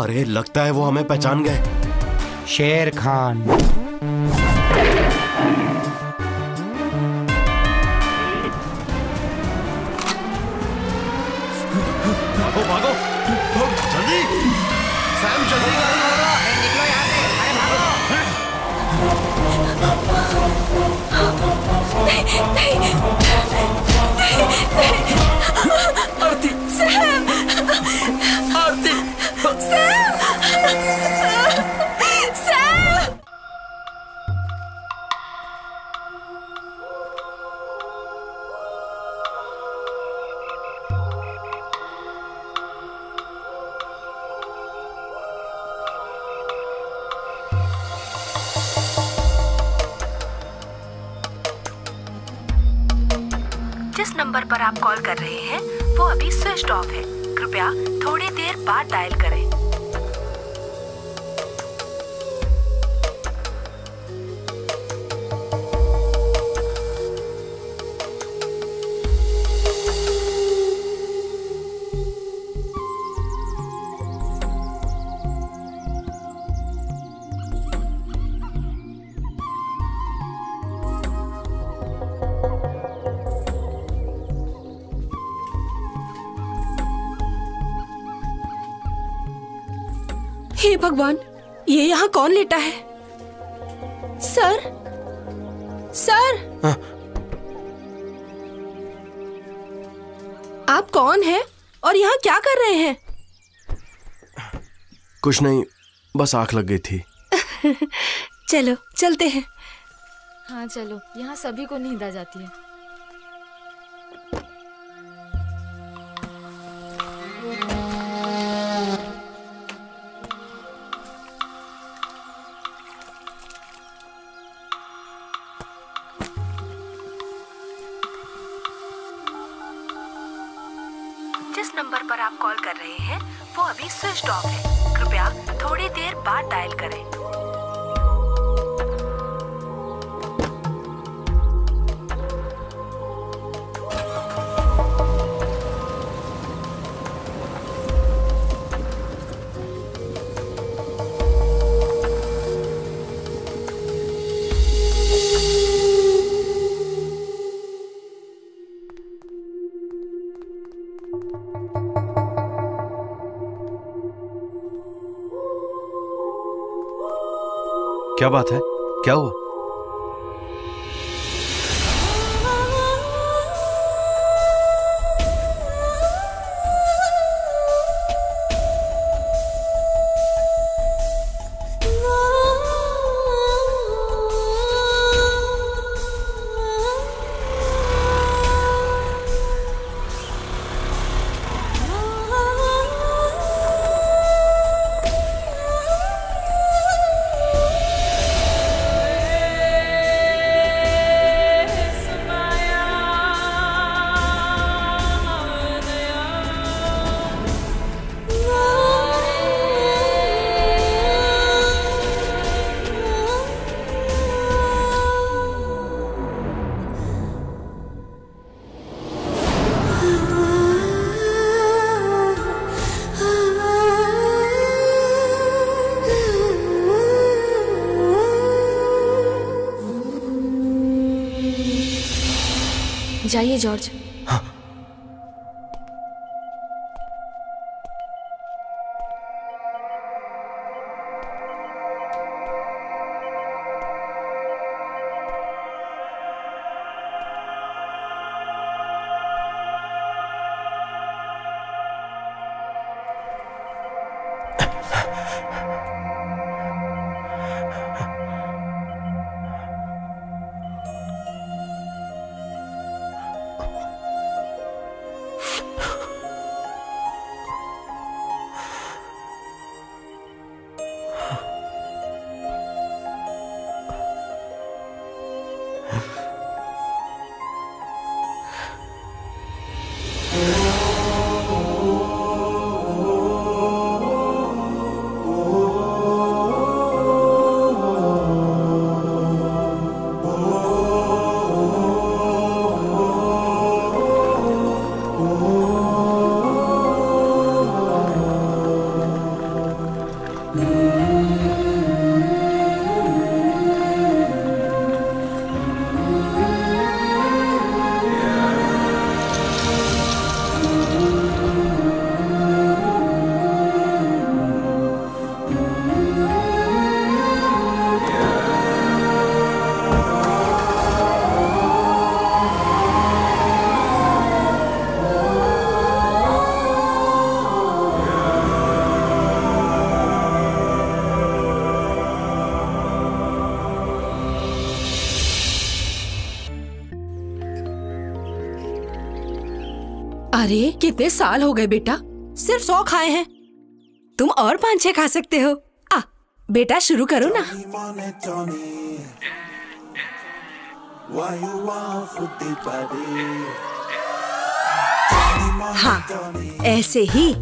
अरे लगता है वो हमें पहचान गए। शेर खान। भागो भागो जल्दी, सैम जल्दी गाड़ी भागा। निकलो यहाँ से, अरे भागो। आरती, सैम, आरती, सैम, सैम। जिस नंबर पर आप कॉल कर रहे हैं वो अभी स्विच ऑफ है। कृपया थोड़ी देर बाद डायल करें। हे भगवान, ये यहाँ कौन लेटा है? सर, सर, आप कौन हैं और यहाँ क्या कर रहे हैं? कुछ नहीं, बस आंख लग गई थी। चलो चलते हैं। हाँ चलो, यहाँ सभी को नींद आ जाती है। जिस नंबर पर आप कॉल कर रहे हैं वो अभी स्विच ऑफ है। कृपया थोड़ी देर बाद डायल करें। क्या बात है, क्या हुआ? जाइए जॉर्ज। अरे कितने साल हो गए बेटा, सिर्फ 100 खाए हैं। तुम और 5-6 खा सकते हो। बेटा शुरू करो ना। हाँ, ऐसे ही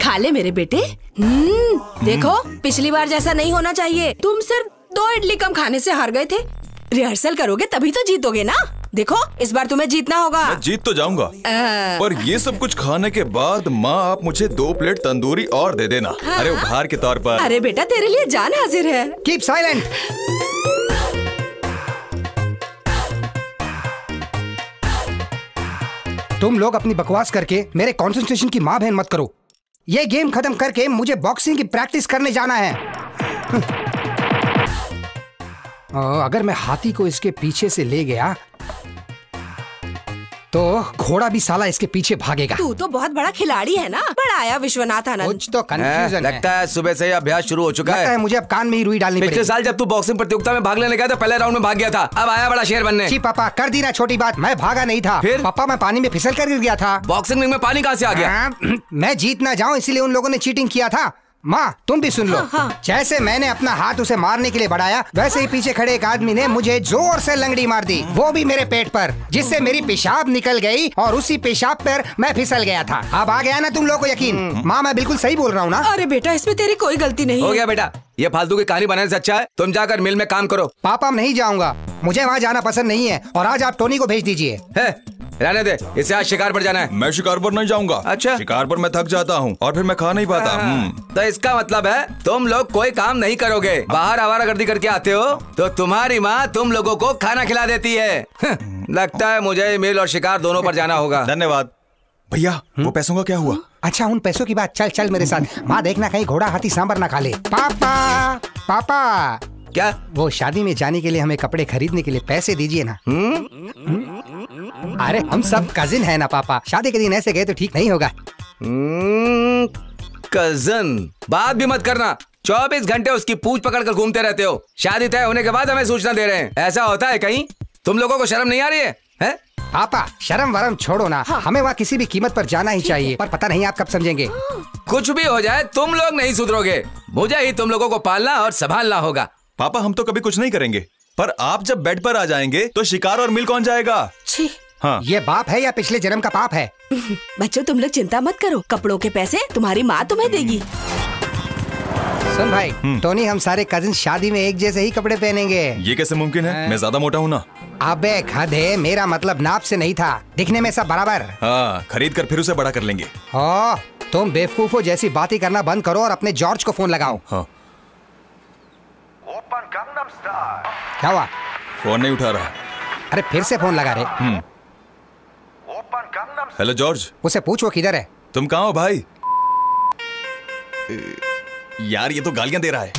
खा ले मेरे बेटे। देखो पिछली बार जैसा नहीं होना चाहिए। तुम सिर्फ 2 इडली कम खाने से हार गए थे। रिहर्सल करोगे तभी तो जीतोगे ना। देखो इस बार तुम्हें जीतना होगा। मैं जीत तो जाऊंगा, पर ये सब कुछ खाने के बाद माँ आप मुझे 2 प्लेट तंदूरी और दे देना। हाँ। अरे उपहार के तौर पर। अरे बेटा तेरे लिए जान हाजिर है। Keep silent. तुम लोग अपनी बकवास करके मेरे कंसंट्रेशन की माँ बहन मत करो। ये गेम खत्म करके मुझे बॉक्सिंग की प्रैक्टिस करने जाना है। अगर मैं हाथी को इसके पीछे से ले गया तो घोड़ा भी साला इसके पीछे भागेगा। तू तो बहुत बड़ा खिलाड़ी है ना। बड़ा आया विश्वनाथ आनंद। कुछ तो कंफ्यूजन है। लगता है सुबह से ही अभ्यास शुरू हो चुका लगता है मुझे अब कान में ही रुई डालनी पड़ेगी। पिछले साल जब तू बॉक्सिंग प्रतियोगिता में भाग लेने गया तो पहले राउंड में भाग गया था, अब आया बड़ा शेर बनने। जी पापा कर दी ना छोटी बात। मैं भागा नहीं था। फिर? पापा मैं पानी में फिसल कर गिर गया था। बॉक्सिंग रिंग में पानी कहाँ से आ गया? मैं जीत ना जाऊं इसलिए उन लोगों ने चीटिंग किया था। माँ तुम भी सुन लो। हाँ। जैसे मैंने अपना हाथ उसे मारने के लिए बढ़ाया, वैसे ही पीछे खड़े एक आदमी ने मुझे जोर से लंगड़ी मार दी, वो भी मेरे पेट पर, जिससे मेरी पेशाब निकल गई और उसी पेशाब पर मैं फिसल गया था। अब आ गया ना तुम लोगों को यकीन? माँ मैं बिल्कुल सही बोल रहा हूँ ना? अरे बेटा इसमें तेरी कोई गलती नहीं हो है। गया बेटा, ये फालतू की कहानी बनाने से अच्छा है तुम जाकर मिल में काम करो। पापा मैं नहीं जाऊंगा, मुझे वहाँ जाना पसंद नहीं है। और आज आप टोनी को भेज दीजिए। रहने दे, इसे आज शिकार पर जाना है। मैं शिकार पर नहीं जाऊंगा। अच्छा। शिकार पर मैं थक जाता हूँ और फिर मैं खा नहीं पाता। तो इसका मतलब है तुम लोग कोई काम नहीं करोगे, बाहर आवारागर्दी करके आते हो तो तुम्हारी माँ तुम लोगों को खाना खिला देती है। लगता है मुझे मिल और शिकार दोनों पर जाना होगा। धन्यवाद भैया। वो पैसों का क्या हुआ? अच्छा उन पैसों की बात, चल चल मेरे साथ। माँ देखना कहीं घोड़ा हाथी सांबर ना खा ले। पापा पापा क्या? वो शादी में जाने के लिए हमें कपड़े खरीदने के लिए पैसे दीजिए ना। अरे हम सब कजिन है ना पापा, शादी के दिन ऐसे गए तो ठीक नहीं होगा। कजन, बात भी मत करना। 24 घंटे उसकी पूंछ पकड़कर घूमते रहते हो। शादी तय होने के बाद हमें सूचना दे रहे हैं, ऐसा होता है कहीं? तुम लोगों को शर्म नहीं आ रही है? पापा शर्म वरम छोड़ो ना। हाँ। हमें वहाँ किसी भी कीमत पर जाना ही चाहिए, पर पता नहीं आप कब समझेंगे। कुछ भी हो जाए तुम लोग नहीं सुधरोगे, मुझे ही तुम लोगों को पालना और संभालना होगा। पापा हम तो कभी कुछ नहीं करेंगे, पर आप जब बेड पर आ जाएंगे तो शिकार और मिल कौन जाएगा? छी। हाँ। ये बाप है या पिछले जन्म का पाप है? बच्चों तुम लोग चिंता मत करो, कपड़ों के पैसे तुम्हारी माँ तुम्हें देगी। सुन भाई, टोनी हम सारे कजिन शादी में एक जैसे ही कपड़े पहनेंगे। ये कैसे मुमकिन है? मैं ज्यादा मोटा हूँ ना। अबे गधे, मेरा मतलब नाप से नहीं था, दिखने में सब बराबर। हाँ, खरीद कर फिर उसे बड़ा कर लेंगे। तुम बेवकूफो जैसी बातें करना बंद करो और अपने जॉर्ज को फोन लगाओ। हाँ। क्या हुआ? फोन नहीं उठा रहा। अरे फिर से फोन लगा रहे। Hello George. उसे पूछ वो किधर है। तुम कहाँ हो भाई? यार ये तो गालियां दे रहा है।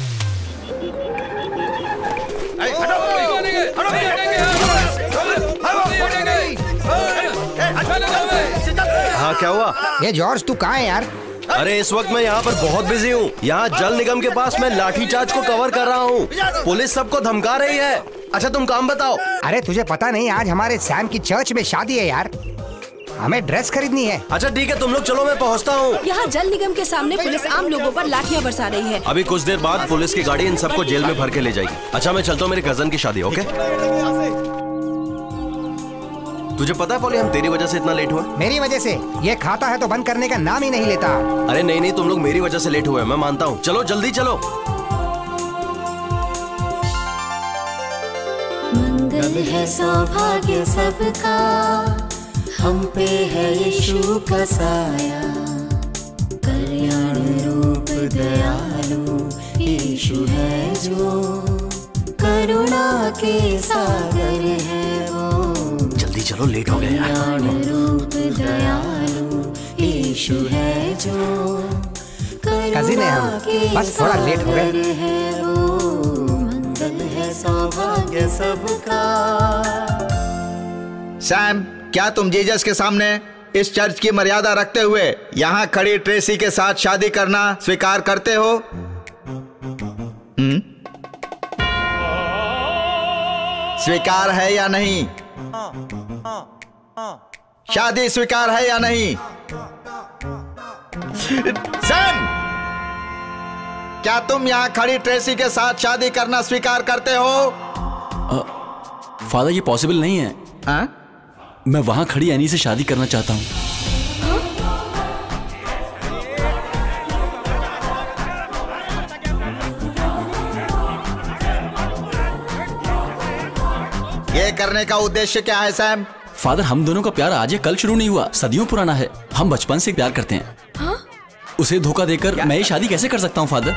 हाँ क्या हुआ? ये जॉर्ज तू कहाँ है यार? अरे इस वक्त मैं यहाँ पर बहुत बिजी हूँ। यहाँ जल निगम के पास मैं लाठीचार्ज को कवर कर रहा हूँ। पुलिस सबको धमका रही है। अच्छा तुम काम बताओ। अरे तुझे पता नहीं आज हमारे सैम की चर्च में शादी है यार, हमें ड्रेस खरीदनी है। अच्छा ठीक है तुम लोग चलो, मैं पहुँचता हूँ। यहाँ जल निगम के सामने पुलिस आम लोगों पर लाठियाँ बरसा रही है। अभी कुछ देर बाद पुलिस की गाड़ी इन सबको जेल में भर के ले जाएगी। अच्छा मैं चलता हूँ, मेरे कजन की शादी। ओके? तुझे पता है पॉली, हम तेरी वजह से इतना लेट हुआ। मेरी वजह से? ये खाता है तो बंद करने का नाम ही नहीं लेता। अरे नहीं नहीं, तुम लोग मेरी वजह से लेट हुए, मैं मानता हूँ। चलो जल्दी चलो। मंगल है सौभाग्य सबका, हम पे है यीशु का साया, कल्याण रूप दयालु यीशु है जो, करुणा के सागर है वो। जल्दी चलो, लेट हो गए यार। कल्याण रूप दयालु यीशु है जो, कजिन है हम, बस थोड़ा लेट हो गए। है वो, मंगल है सौभाग्य सबका। सैम, क्या तुम जीसस के सामने इस चर्च की मर्यादा रखते हुए यहाँ खड़ी ट्रेसी के साथ शादी करना स्वीकार करते हो? स्वीकार है या नहीं? शादी स्वीकार है या नहीं? सैम, क्या तुम यहाँ खड़ी ट्रेसी के साथ शादी करना स्वीकार करते हो? फादर, ये पॉसिबल नहीं है। मैं वहां खड़ी एनी से शादी करना चाहता हूँ। ये करने का उद्देश्य क्या है सैम? फादर, हम दोनों का प्यार आज या कल शुरू नहीं हुआ, सदियों पुराना है। हम बचपन से प्यार करते हैं। हाँ? उसे धोखा देकर मैं ये शादी कैसे कर सकता हूँ फादर?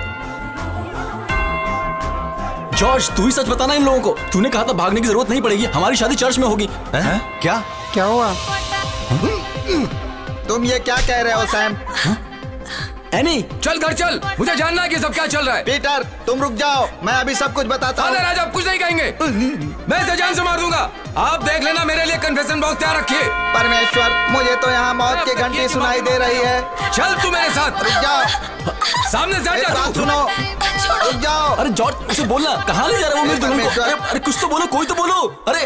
जॉर्ज, तू ही सच बताना इन लोगों को। तूने कहा था भागने की जरूरत नहीं पड़ेगी, हमारी शादी चर्च में होगी। क्या हुआ? तुम ये क्या कह रहे हो सैम? एनी, चल घर चल, मुझे जानना है कि सब क्या चल रहा है। पीटर, तुम रुक जाओ, मैं अभी सब कुछ बताता हूँ। आज आप कुछ नहीं कहेंगे, मैं इसे जान से मार दूंगा। आप देख लेना, मेरे लिए कन्फेशन बॉक्स तैयार रखिए। परमेश्वर, मुझे तो यहाँ मौत की घंटी सुनाई दे रही है। चल तू मेरे साथ। रुक जाओ, सामने से हट जा। बात सुनो, रुक जाओ। अरे जॉर्ज, उसे बोलना, कहाँ ले जा रहा है वो मेरी दुल्हन को? अरे कुछ तो बोलो, कोई तो बोलो। अरे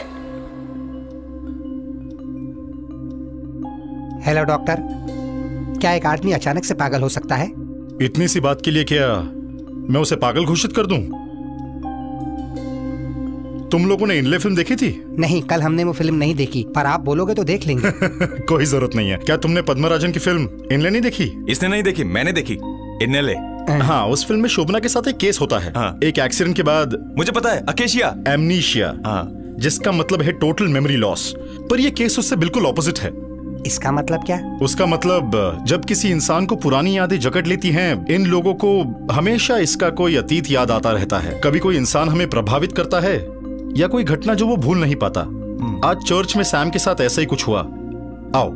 हेलो डॉक्टर, क्या एक आदमी अचानक से पागल हो सकता है? इतनी सी बात के लिए क्या मैं उसे पागल घोषित कर दूं? तुम लोगों ने इनले फिल्म देखी थी? नहीं, कल हमने वो फिल्म नहीं देखी, पर आप बोलोगे तो देख लेंगे। कोई जरूरत नहीं है। क्या तुमने पद्मराजन की फिल्म इनले नहीं देखी? इसने नहीं देखी, मैंने देखी इनले। हाँ, उस फिल्म में शोभना के साथ एक केस होता है। हाँ। एक एक्सीडेंट के बाद, मुझे पता है, अकेशिया, एमनीशिया, जिसका मतलब है टोटल मेमोरी लॉस। पर यह केस उससे बिल्कुल ऑपोजिट है। इसका मतलब क्या? उसका मतलब जब किसी इंसान को पुरानी यादें जकड़ लेती हैं, इन लोगों को हमेशा इसका कोई अतीत याद आता रहता है। कभी कोई इंसान हमें प्रभावित करता है या कोई घटना जो वो भूल नहीं पाता। आज चर्च में सैम के साथ ऐसा ही कुछ हुआ। आओ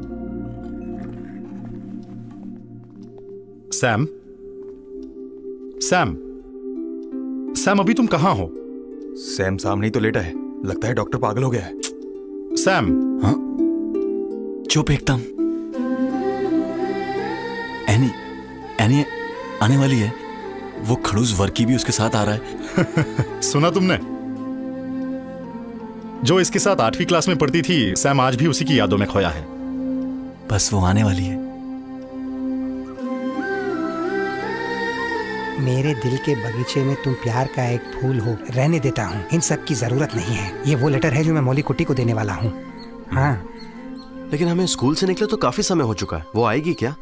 सैम। सैम, सैम, अभी तुम कहाँ हो? सैम सामने ही तो लेटा है, लगता है डॉक्टर पागल हो गया है। सैम। हाँ? चुप एकदम। एनी आने वाली है। वो खड़ूस वर्की भी उसके साथ आ रहा है। सुना तुमने? जो इसके साथ 8वीं क्लास में पढ़ती थी, सैम आज भी उसी की यादों में खोया है। बस वो आने वाली है। मेरे दिल के बगीचे में तुम प्यार का एक फूल हो, रहने देता हूँ। इन सब की जरूरत नहीं है। ये वो लेटर है जो मैं मौली कुट्टी को देने वाला हूँ। हाँ, लेकिन हमें स्कूल से निकले तो काफी समय हो चुका है। वो आएगी क्या?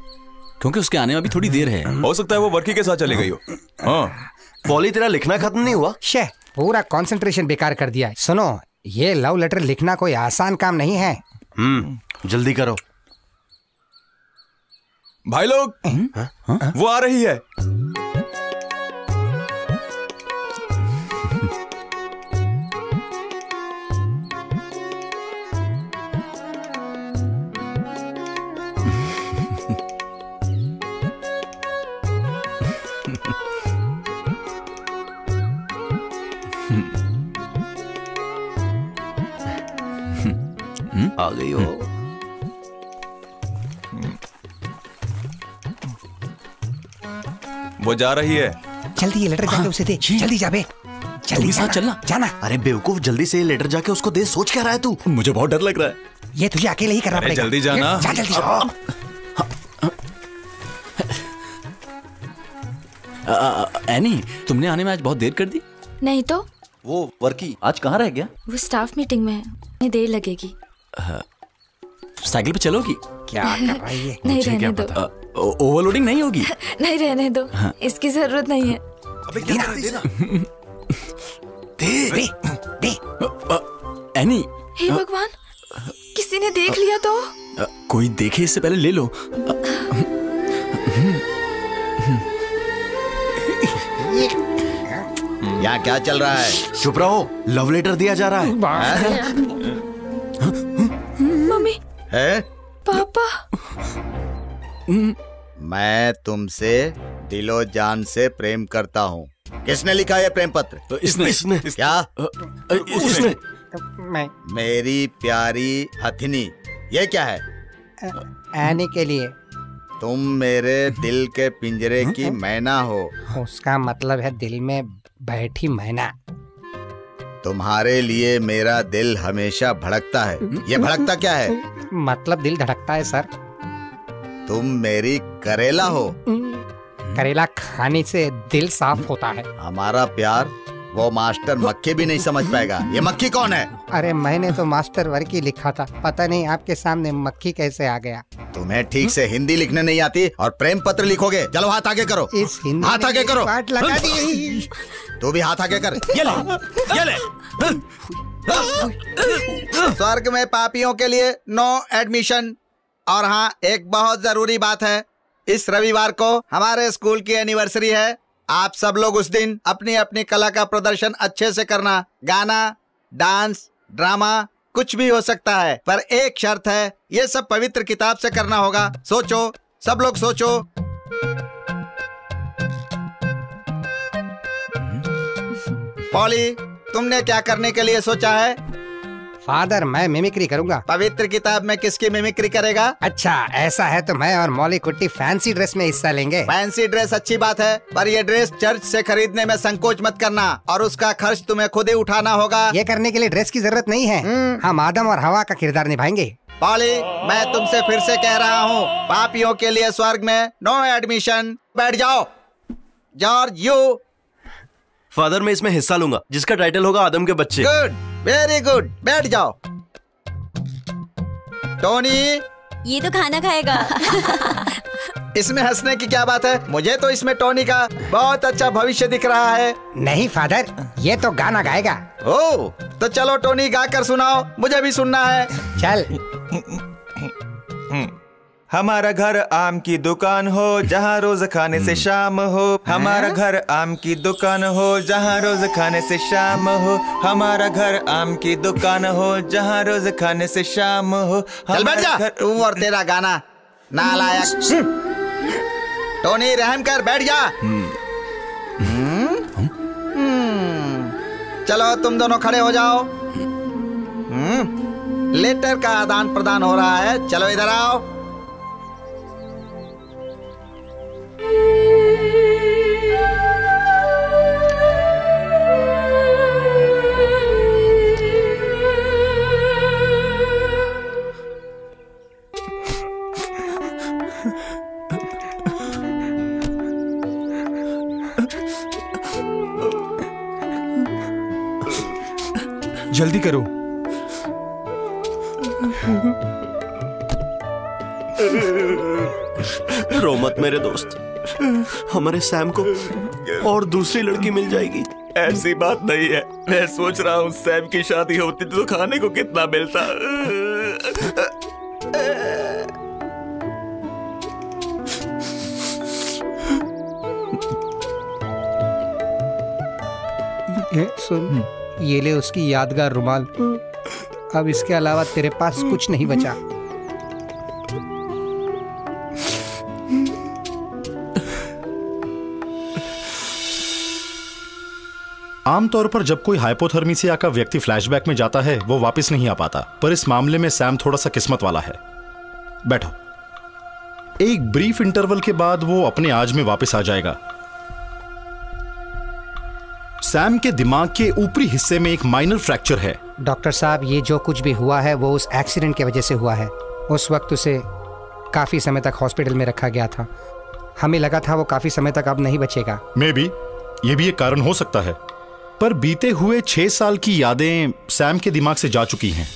क्योंकि उसके आने में अभी थोड़ी देर है। हो सकता है वो वर्की के साथ चली गई हो। हाँ। पॉली, तेरा लिखना खत्म नहीं हुआ? शे, पूरा कंसंट्रेशन बेकार कर दिया है। सुनो, ये लव लेटर लिखना कोई आसान काम नहीं है। जल्दी करो भाई लोग। वो आ रही है। आ गई हो। वो जा रही है। जल्दी ये लेटर जाके उसे दे। जल्दी जा बे, जल्दी साथ चलना। जाना। अरे बेवकूफ, जल्दी से ये लेटर जाके उसको दे। सोच क्या रहा है तू? मुझे बहुत डर लग रहा है। ये तुझे अकेले ही करना पड़ेगा। जल्दी जाना। जा जल्दी जा। एनी, तुमने आने में आज बहुत देर कर दी। नहीं तो वो वर्की आज कहाँ रह गया? वो स्टाफ मीटिंग में है, देर लगेगी। साइकिल पे चलोगी? क्या कर रही है? नहीं, रहने दो। ओवरलोडिंग नहीं होगी? नहीं, रहने दो। इसकी जरूरत नहीं है। अबे देना, देना। दे, दे। एनी, हे भगवान, किसी ने देख लिया तो? कोई देखे इससे पहले ले लो। यहाँ क्या चल रहा है? चुप रहो, लव लेटर दिया जा रहा है। मम्मी है? पापा, मैं तुमसे दिलो जान से प्रेम करता हूँ। किसने लिखा है प्रेम पत्र? इसने। क्या? इसने। मैं। मेरी प्यारी हथिनी, ये क्या है? आने के लिए। तुम मेरे दिल के पिंजरे की मैना हो। उसका मतलब है दिल में बैठी मैना। तुम्हारे लिए मेरा दिल हमेशा भड़कता है। ये भड़कता क्या है? मतलब दिल धड़कता है सर। तुम मेरी करेला हो। करेला खाने से दिल साफ होता है। हमारा प्यार वो मास्टर मक्खी भी नहीं समझ पाएगा। ये मक्खी कौन है? अरे मैंने तो मास्टर वर्क ही लिखा था, पता नहीं आपके सामने मक्खी कैसे आ गया। तुम्हें ठीक से हिंदी लिखने नहीं आती और प्रेम पत्र लिखोगे? चलो हाथ आगे करो। इस हिंदी हाथ आगे करो। पाट लगा दी। तू भी हाथ आगे कर। ये ले। स्वर्ग में पापियों के लिए नो एडमिशन। और हाँ, एक बहुत जरूरी बात है, इस रविवार को हमारे स्कूल की एनिवर्सरी है। आप सब लोग उस दिन अपनी अपनी कला का प्रदर्शन अच्छे से करना। गाना, डांस, ड्रामा कुछ भी हो सकता है, पर एक शर्त है, ये सब पवित्र किताब से करना होगा। सोचो, सब लोग सोचो। पॉली, तुमने क्या करने के लिए सोचा है? फादर, मैं मिमिक्री करूंगा। पवित्र किताब में किसकी मिमिक्री करेगा? अच्छा, ऐसा है तो मैं और मौली कुट्टी फैंसी ड्रेस में हिस्सा लेंगे। फैंसी ड्रेस अच्छी बात है, पर ये ड्रेस चर्च से खरीदने में संकोच मत करना और उसका खर्च तुम्हें खुद ही उठाना होगा। ये करने के लिए ड्रेस की जरूरत नहीं है, हम आदम और हवा का किरदार निभाएंगे। पॉली, मैं तुमसे फिर से कह रहा हूँ, पापियों के लिए स्वर्ग में नो एडमिशन। बैठ जाओ। George, you. फादर, मैं इसमें हिस्सा लूंगा जिसका टाइटल होगा आदम के बच्चे। Good, very good. बैठ जाओ। टोनी, ये तो खाना खाएगा। इसमें हंसने की क्या बात है? मुझे तो इसमें टोनी का बहुत अच्छा भविष्य दिख रहा है। नहीं फादर, ये तो गाना गाएगा। ओह, तो चलो टोनी गा कर सुनाओ, मुझे भी सुनना है। चल। हमारा घर आम की दुकान हो, जहाँ रोज खाने से शाम हो। हमारा घर आम की दुकान हो, जहाँ रोज खाने से शाम हो। हमारा घर आम की दुकान हो, जहाँ रोज खाने से शाम हो। चल बैठ जा, तू और तेरा गाना, नालायक। टोनी, रहम कर, बैठ जा। चलो तुम दोनों खड़े हो जाओ। लेटर का आदान प्रदान हो रहा है, चलो इधर आओ। जल्दी करो। रो मत मेरे दोस्त, हमारे सैम को और दूसरी लड़की मिल जाएगी। ऐसी बात नहीं है, मैं सोच रहा हूँ सैम की शादी होती तो खाने को कितना मिलता। सुन, ये ले उसकी यादगार रुमाल। अब इसके अलावा तेरे पास कुछ नहीं बचा। आमतौर पर जब कोई हाइपोथर्मिया का व्यक्ति फ्लैशबैक में जाता है वो वापस नहीं आ पाता, पर इस मामले में सैम थोड़ा सा किस्मत वाला है। बैठो। एक ब्रीफ इंटरवल के बाद वो अपने आज में वापस आ जाएगा। सैम के दिमाग के ऊपरी हिस्से में एक माइनर फ्रैक्चर है। डॉक्टर साहब, ये जो कुछ भी हुआ है वो उस एक्सीडेंट की वजह से हुआ है। उस वक्त उसे काफी समय तक हॉस्पिटल में रखा गया था। हमें लगा था वो काफी समय तक अब नहीं बचेगा। मे बी ये भी एक कारण हो सकता है, पर बीते हुए 6 साल की यादें सैम के दिमाग से जा चुकी हैं।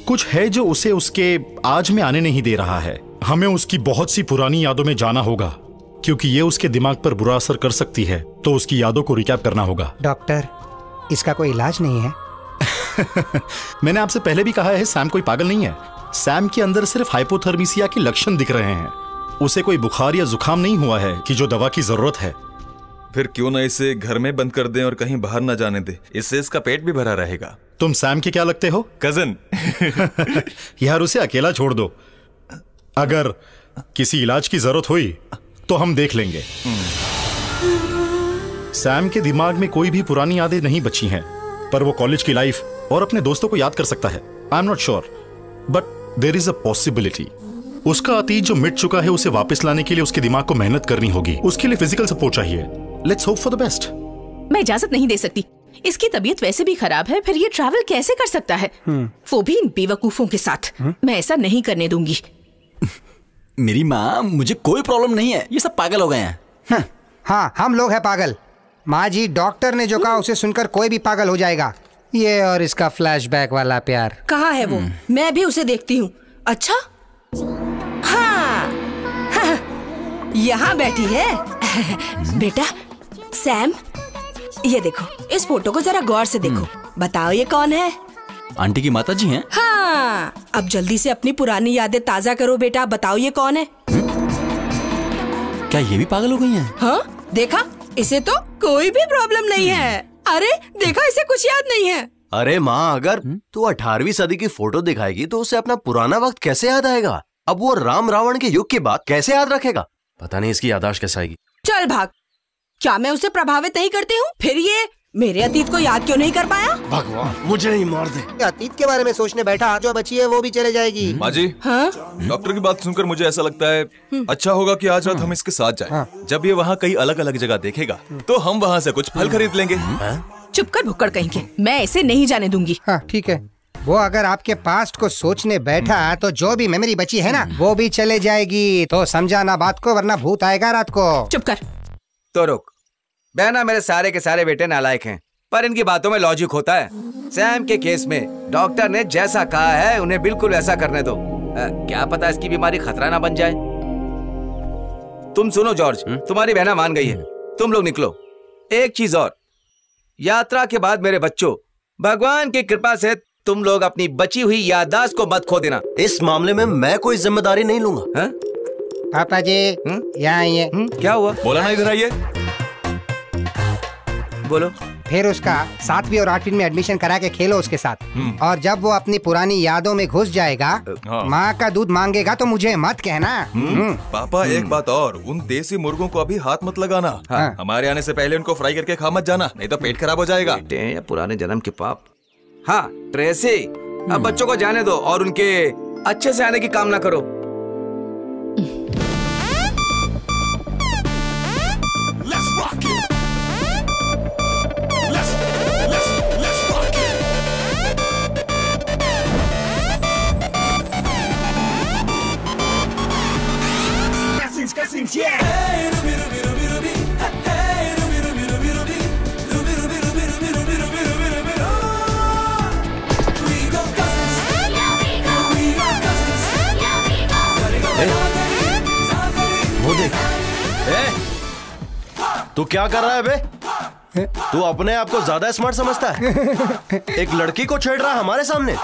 कुछ है जो उसे उसके आज में आने नहीं दे रहा है। हमें उसकी बहुत सी पुरानी यादों में जाना होगा, क्योंकि ये उसके दिमाग पर बुरा असर कर सकती है, तो उसकी यादों को रिकैप करना होगा। डॉक्टर, इसका कोई इलाज नहीं है? मैंने आपसे पहले भी कहा है, सैम कोई पागल नहीं है। सैम के अंदर सिर्फ हाइपोथर्मिया के लक्षण दिख रहे हैं। उसे कोई बुखार या जुकाम नहीं हुआ है कि जो दवा की जरूरत है। फिर क्यों ना इसे घर में बंद कर दें और कहीं बाहर ना जाने दे, इससे इसका पेट भी भरा रहेगा। तुम सैम के क्या लगते हो? कजन। यार, उसे अकेला छोड़ दो। अगर किसी इलाज की जरूरत हुई तो हम देख लेंगे। सैम के दिमाग में कोई भी पुरानी यादें नहीं बची हैं, पर वो कॉलेज की लाइफ और अपने दोस्तों को याद कर सकता है। I am not sure, but there is a possibility. उसका अतीत जो मिट चुका है उसे वापस लाने के लिए उसके दिमाग को मेहनत करनी होगी। उसके लिए फिजिकल सपोर्ट चाहिए। Let's hope for the best. मैं इजाजत नहीं दे सकती। इसकी तबीयत वैसे भी खराब है, फिर ये ट्रैवल कैसे कर सकता है? वो भी इन बेवकूफों के साथ। मैं ऐसा नहीं करने दूंगी। मेरी माँ, मुझे कोई प्रॉब्लम नहीं है, ये सब पागल हो गए हैं। हाँ, हम लोग हैं पागल। माँ जी, डॉक्टर ने जो कहा उसे सुनकर कोई भी पागल हो जाएगा। ये और इसका फ्लैशबैक वाला प्यार। कहाँ है वो? मैं भी उसे देखती हूँ। अच्छा, हाँ, यहाँ बैठी है। बेटा सैम, ये देखो, इस फोटो को जरा गौर से देखो। बताओ ये कौन है? आंटी की माता जी हैं। हाँ, अब जल्दी से अपनी पुरानी यादें ताजा करो बेटा। बताओ ये कौन है? क्या ये भी पागल हो गई हैं? हाँ, देखा, इसे तो कोई भी प्रॉब्लम नहीं है। अरे देखा, इसे कुछ याद नहीं है। अरे माँ, अगर तू 18वीं सदी की फोटो दिखाएगी तो उसे अपना पुराना वक्त कैसे याद आएगा? अब वो राम रावण के युग की बात कैसे याद रखेगा? पता नहीं इसकी याददाश्त कैसे आएगी। चल भाग। क्या मैं उसे प्रभावित नहीं करती हूँ? फिर ये मेरे अतीत को याद क्यों नहीं कर पाया? भगवान, मुझे ही मार दे। अतीत के बारे में सोचने बैठा, जो बची है वो भी चले जाएगी। माँ जी, हाँ? डॉक्टर की बात सुनकर मुझे ऐसा लगता है अच्छा होगा कि आज रात हम इसके साथ जाएं। जब ये वहाँ कई अलग अलग जगह देखेगा तो हम वहाँ से कुछ फल खरीद लेंगे। चुप कर भुक्कड़ कहीं के, मैं ऐसे नहीं जाने दूंगी। हाँ ठीक है, वो अगर आपके पास्ट को सोचने बैठा तो जो भी मेमोरी बची है ना वो भी चले जाएगी। तो समझाना बात को, वरना भूत आएगा रात को। चुप कर। तो रुक बहना, मेरे सारे के सारे बेटे नालायक हैं, पर इनकी बातों में लॉजिक होता है। सैम के केस में डॉक्टर ने जैसा कहा है उन्हें बिल्कुल वैसा करने दो। क्या पता इसकी बीमारी खतरा ना बन जाए। तुम सुनो जॉर्ज, तुम्हारी बहना मान गई है, तुम लोग निकलो। एक चीज और, यात्रा के बाद मेरे बच्चों, भगवान की कृपा से तुम लोग अपनी बची हुई याददाश्त को मत खो देना। इस मामले में मैं कोई जिम्मेदारी नहीं लूंगा। पापा जी यहाँ आइए। क्या हुआ? बोला ना, इधर आइए। बोलो। फिर उसका 7वीं और 8वीं में एडमिशन करा के खेलो उसके साथ। और जब वो अपनी पुरानी यादों में घुस जाएगा, माँ का दूध मांगेगा तो मुझे मत कहना। पापा एक बात और, उन देसी मुर्गों को अभी हाथ मत लगाना। हमारे आने से पहले उनको फ्राई करके खा मत जाना, नहीं तो पेट खराब हो जाएगा। या पुराने जन्म के पाप। हाँ ट्रेसी, अब बच्चों को जाने दो और उनके अच्छे से आने की कामना करो। वो देख, तू क्या कर रहा है बे? तू अपने आप को ज्यादा स्मार्ट समझता है? एक लड़की को छेड़ रहा है हमारे सामने,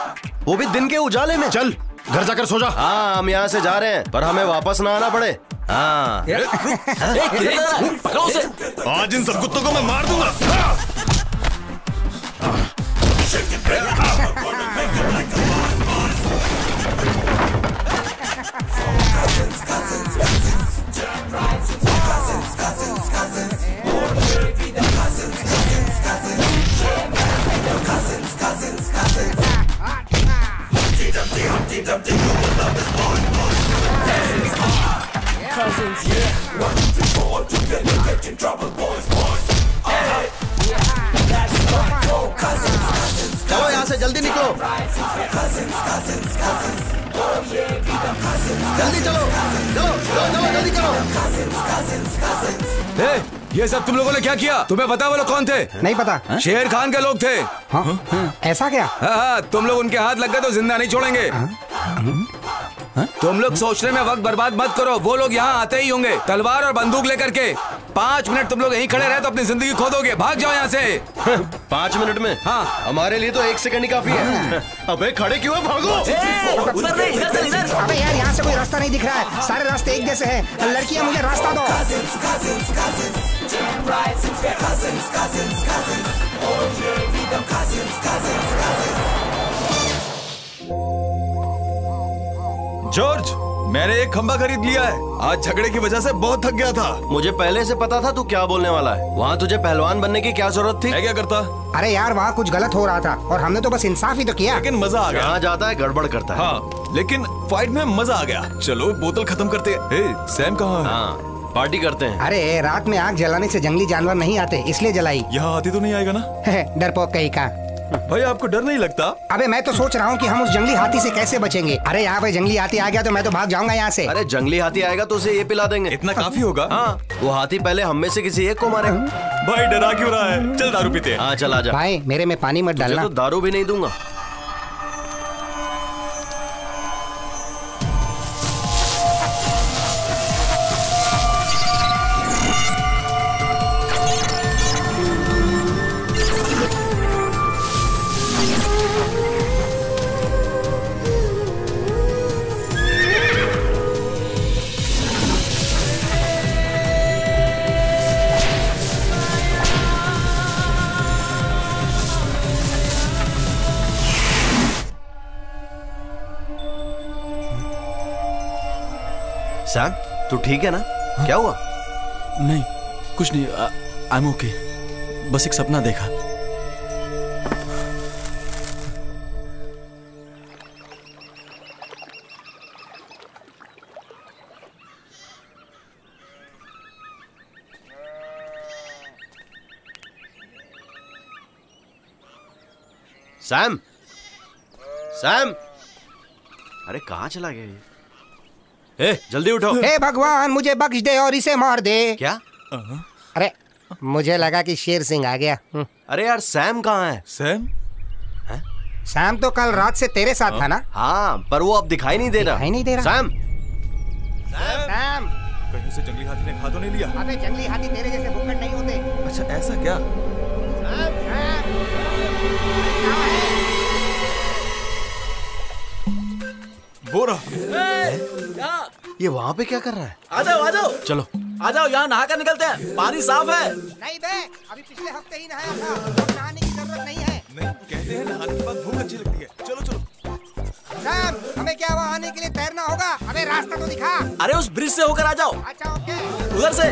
वो भी दिन के उजाले में। चल घर जाकर सो जा। हाँ, हम यहाँ से जा रहे हैं, पर हमें वापस ना आना पड़े। हाँ। पकड़ो उसे। आज इन सब कुत्तों को मैं मार दूंगा। चलो यहाँ से जल्दी निकलो। जल्दी चलो, चलो चलो जल्दी करो। ये सब तुम लोगों ने क्या किया? तुम्हें पता वो लोग कौन थे? नहीं पता। शेर खान के लोग थे। ऐसा क्या? हाँ, तुम लोग उनके हाथ लग गए तो जिंदा नहीं छोड़ेंगे। तुम लोग सोचने में वक्त बर्बाद मत करो, वो लोग यहाँ आते ही होंगे तलवार और बंदूक लेकर के। 5 मिनट तुम लोग यहीं खड़े रहे तो अपनी जिंदगी खो दोगे। भाग जाओ यहाँ से। 5 मिनट में? हाँ, हमारे लिए तो 1 सेकंड ही काफी है। अबे खड़े क्यों है? भागो। उधर नहीं, इधर चल, इधर। अबे यार, यहाँ से कोई रास्ता नहीं दिख रहा है, सारे रास्ते एक जैसे हैं। लड़कियाँ, मुझे रास्ता दो। जॉर्ज, मैंने एक खंबा खरीद लिया है। आज झगड़े की वजह से बहुत थक गया था। मुझे पहले से पता था तू क्या बोलने वाला है। वहाँ तुझे पहलवान बनने की क्या जरूरत थी? मैं क्या करता? अरे यार, वहाँ कुछ गलत हो रहा था और हमने तो बस इंसाफ ही तो किया। लेकिन मजा आ गया। जहाँ जाता है गड़बड़ करता है। हाँ, लेकिन फाइट में मजा आ गया। चलो बोतल खत्म करते हैं। सैम कहाँ है? हाँ, पार्टी करते हैं। अरे रात में आग जलाने से जंगली जानवर नहीं आते, इसलिए जलाई। यहाँ आती तो नहीं आएगा ना? डरपोक कहीं का। भाई आपको डर नहीं लगता? अबे मैं तो सोच रहा हूँ कि हम उस जंगली हाथी से कैसे बचेंगे। अरे यहाँ पे जंगली हाथी आ गया तो मैं तो भाग जाऊंगा यहाँ से। अरे जंगली हाथी आएगा तो उसे ये पिला देंगे। इतना काफी होगा? हाँ, वो हाथी पहले हम में से किसी एक को मारे। भाई डरा क्यों रहा है? चल दारू पीते हैं। हाँ चल आजा। भाई मेरे में पानी मत डालना। तो दारू भी नहीं दूंगा। सैम, तू ठीक है ना? हाँ? क्या हुआ? नहीं, कुछ नहीं। I am okay. बस एक सपना देखा। सैम, सैम, अरे कहाँ चला गया ये? ए, जल्दी उठो। हे भगवान, मुझे बख्श दे और इसे मार दे। क्या? अरे मुझे लगा कि शेर सिंह आ गया। अरे यार सैम कहाँ है? सैम? सैम तो कल रात से तेरे साथ था ना? हाँ, पर वो अब दिखाई नहीं दे रहा। दिखाई नहीं दे रहा? सैम, सैम, कहीं उसे जंगली हाथी ने खा तो नहीं लिया? अबे जंगली हाथी तेरे जैसे भुक्कड़ नहीं होते। अच्छा ऐसा क्या? बोरा, ये वहाँ पे क्या कर रहा है? आ जाओ, आ जाओ। चलो आ जाओ, यहाँ नहा कर निकलते हैं। पानी साफ है। नहीं बे, अभी पिछले हफ्ते ही नहाया था। अब नहाने की जरूरत नहीं है। नहीं, कहते हैं नहाने के बाद भूख अच्छी लगती है। चलो चलो। सैम, हमें क्या वहाँ आने के लिए तैरना होगा? अबे रास्ता तो दिखा। अरे उस ब्रिज से होकर आ जाओ। अच्छा ओके। उधर से।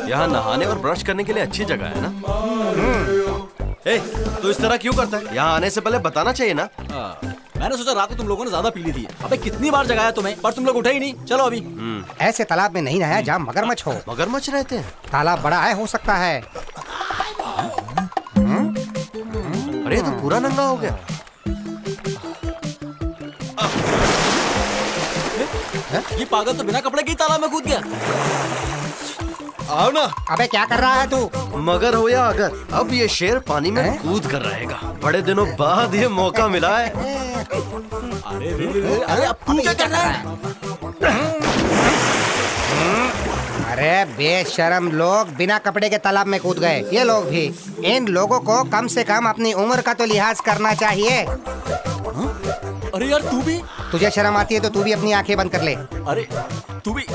यहाँ नहाने और ब्रश करने के लिए अच्छी जगह है ना? ए, तो इस तरह क्यों करता है? यहाँ आने से पहले बताना चाहिए ना? मैंने सोचा रात को तुम लोगों ने ज्यादा पी ली थी। अबे कितनी बार जगाया तुम्हें, पर तुम लोग उठे ही नहीं। चलो अभी। ऐसे तालाब में नहीं नहाया जहाँ मगरमच्छ हो। मगरमच्छ रहते हैं? तालाब बड़ा है, हो सकता है। अरे तो पूरा नंगा हो गया। ये पागल तो बिना कपड़े के तालाब में कूद गया। आओ ना। अबे क्या कर रहा है तू? मगर हो या अगर, अब ये शेर पानी में कूद कर रहेगा। बड़े दिनों बाद ये मौका मिला है। अरे अब तू क्या कर रहा है? अरे बेशरम लोग बिना कपड़े के तालाब में कूद गए। ये लोग भी। इन लोगों को कम से कम अपनी उम्र का तो लिहाज करना चाहिए। अरे यार तू भी? तुझे शर्म आती है तो तू भी अपनी आंखें बंद कर ले। अरे तू भी।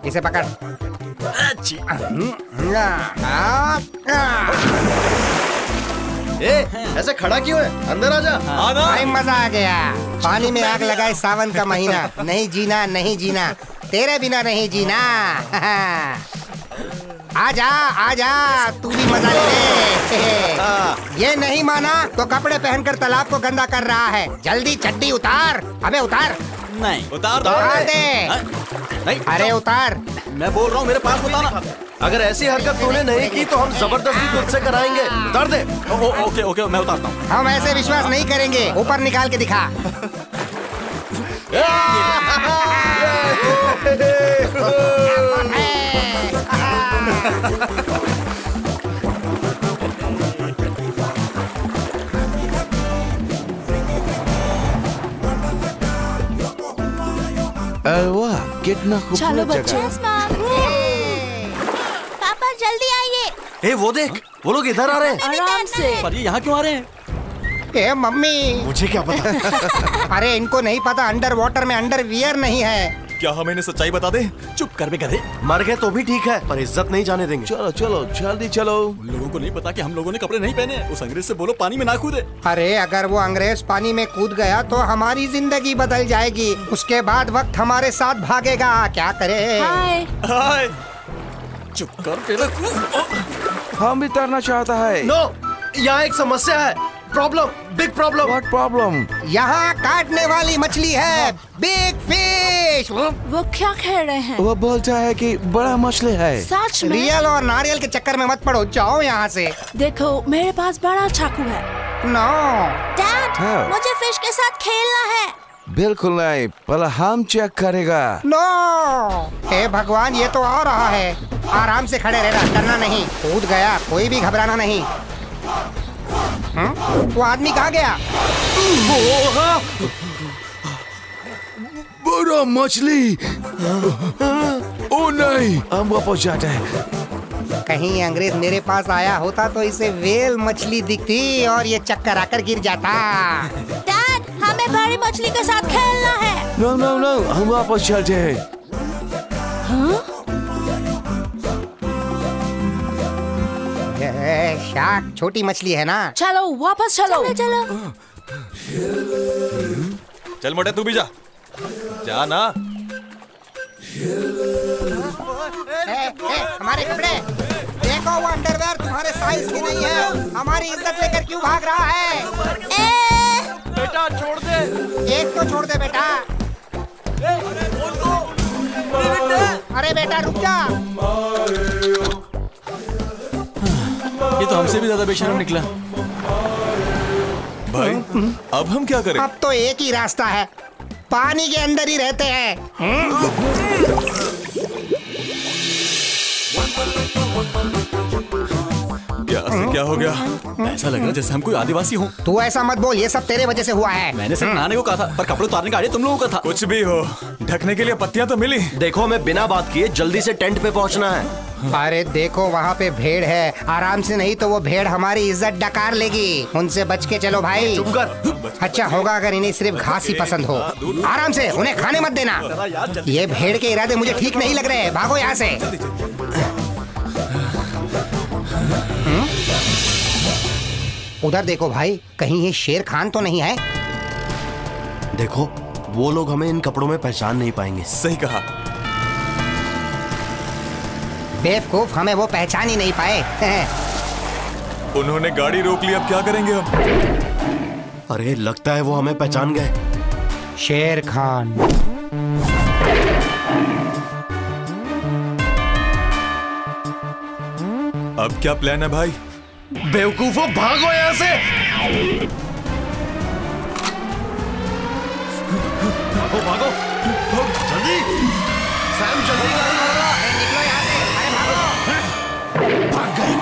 इसे पकड़। ए, ऐसे खड़ा क्यों है? अंदर आजा। भाई मजा आ गया। पानी में आग लगाए सावन का महीना। नहीं जीना, नहीं जीना, तेरे बिना नहीं जीना। आजा आजा, तू भी मजा ले। ये नहीं माना तो कपड़े पहनकर तालाब को गंदा कर रहा है। जल्दी चड्डी उतार। अबे उतार। नहीं उतार दे। नहीं, अरे उतार। मैं बोल रहा हूँ, मेरे पास बताना। अगर ऐसी हरकत तूने नहीं की तो हम जबरदस्ती तुझसे कराएंगे। उतार दे। ओके ओके, मैं उतारता हूँ। हम ऐसे विश्वास नहीं करेंगे। ऊपर निकाल के दिखा। वाह, कितना खूबसूरत जगह। पापा जल्दी आइए। ए, वो देख, वो लोग इधर आ रहे हैं। आराम से। पर ये यहाँ क्यों आ रहे हैं? ए मम्मी, मुझे क्या पता। अरे इनको नहीं पता अंडर वाटर में अंडरवियर नहीं है। क्या हम इन्हें सच्चाई बता दे? चुप कर बे गधे। मर गए तो भी ठीक है, पर इज्जत नहीं जाने देंगे। चलो चलो जल्दी चलो। उन लोगों को नहीं पता कि हम लोगों ने कपड़े नहीं पहने। उस अंग्रेज से बोलो पानी में ना कूदे। अरे अगर वो अंग्रेज पानी में कूद गया तो हमारी जिंदगी बदल जाएगी। उसके बाद वक्त हमारे साथ भागेगा। क्या करे? हाय। हाय। चुप कर। हम भी तैरना चाहता है। नो, यहाँ एक समस्या है। Problem, big problem. What problem? यहाँ काटने वाली मछली है, बिग फिश। वो क्या कह रहे हैं? वो बोलता है कि बड़ा मछली है। सच में? रियल और नारियल के चक्कर में मत पड़ो, जाओ यहाँ से। देखो मेरे पास बड़ा चाकू है। नो डैड, मुझे फिश के साथ खेलना है। बिल्कुल नहीं, पहले हम चेक करेगा। नो, हे भगवान, ये तो आ रहा है। आराम से खड़े रहना, डरना नहीं। कूद गया, कोई भी घबराना नहीं। वो आदमी कहाँ गया? बड़ा मछली। ओ नहीं, हम वापस जाते हैं। कहीं अंग्रेज मेरे पास आया होता तो इसे वेल मछली दिखती और ये चक्कर आकर गिर जाता। डैड, हमें बड़ी मछली के साथ खेलना है। नो नो नो, हम वापस चलते हैं। शार्क छोटी मछली है ना। चलो वापस चलो। चलो। चल मोटे, तू भी जा ना। हमारे कपड़े देखो, वो अंडरवेयर तुम्हारे साइज की नहीं है। हमारी इज्जत लेकर क्यों भाग रहा है? बेटा छोड़ दे। एक तो छोड़ दे बेटा। अरे बेटा रुक जा। ये तो हमसे भी ज्यादा बेशर्म निकला। भाई अब हम क्या करें? अब तो एक ही रास्ता है, पानी के अंदर ही रहते हैं। क्या हो गया? ऐसा लग रहा है जैसे हम कोई आदिवासी हो। तू ऐसा मत बोल, ये सब तेरे वजह से हुआ है। मैंने सिर्फ नहाने को कहा था, पर कपड़े उतारने का आइडिया तुम लोगों का था। कुछ भी हो, ढकने के लिए पत्तियां तो मिली। देखो, हमें बिना बात किए जल्दी से टेंट पे पहुंचना है। अरे देखो, वहाँ पे भेड़ है, आराम से नहीं तो वो भेड़ हमारी इज्जत डकार लेगी। उनसे बच के चलो भाई। चुप कर। अच्छा होगा अगर इन्हें सिर्फ घास ही पसंद हो। आराम से, उन्हें खाने मत देना। ये भेड़ के इरादे मुझे ठीक नहीं लग रहे। भागो यहाँ से। उधर देखो भाई, कहीं ये शेर खान तो नहीं है? देखो, वो लोग हमें इन कपड़ों में पहचान नहीं पाएंगे। सही कहा। बेवकूफ, हमें वो पहचान ही नहीं पाए। उन्होंने गाड़ी रोक ली, अब क्या करेंगे हम? अरे लगता है वो हमें पहचान गए। शेर खान। अब क्या प्लान है भाई? बेवकूफों, भागो यहाँ से। भागो भागो जल्दी। सैम जल्दी गाड़ी लगा। निकलो यहाँ से। अरे भागो। भाग गए।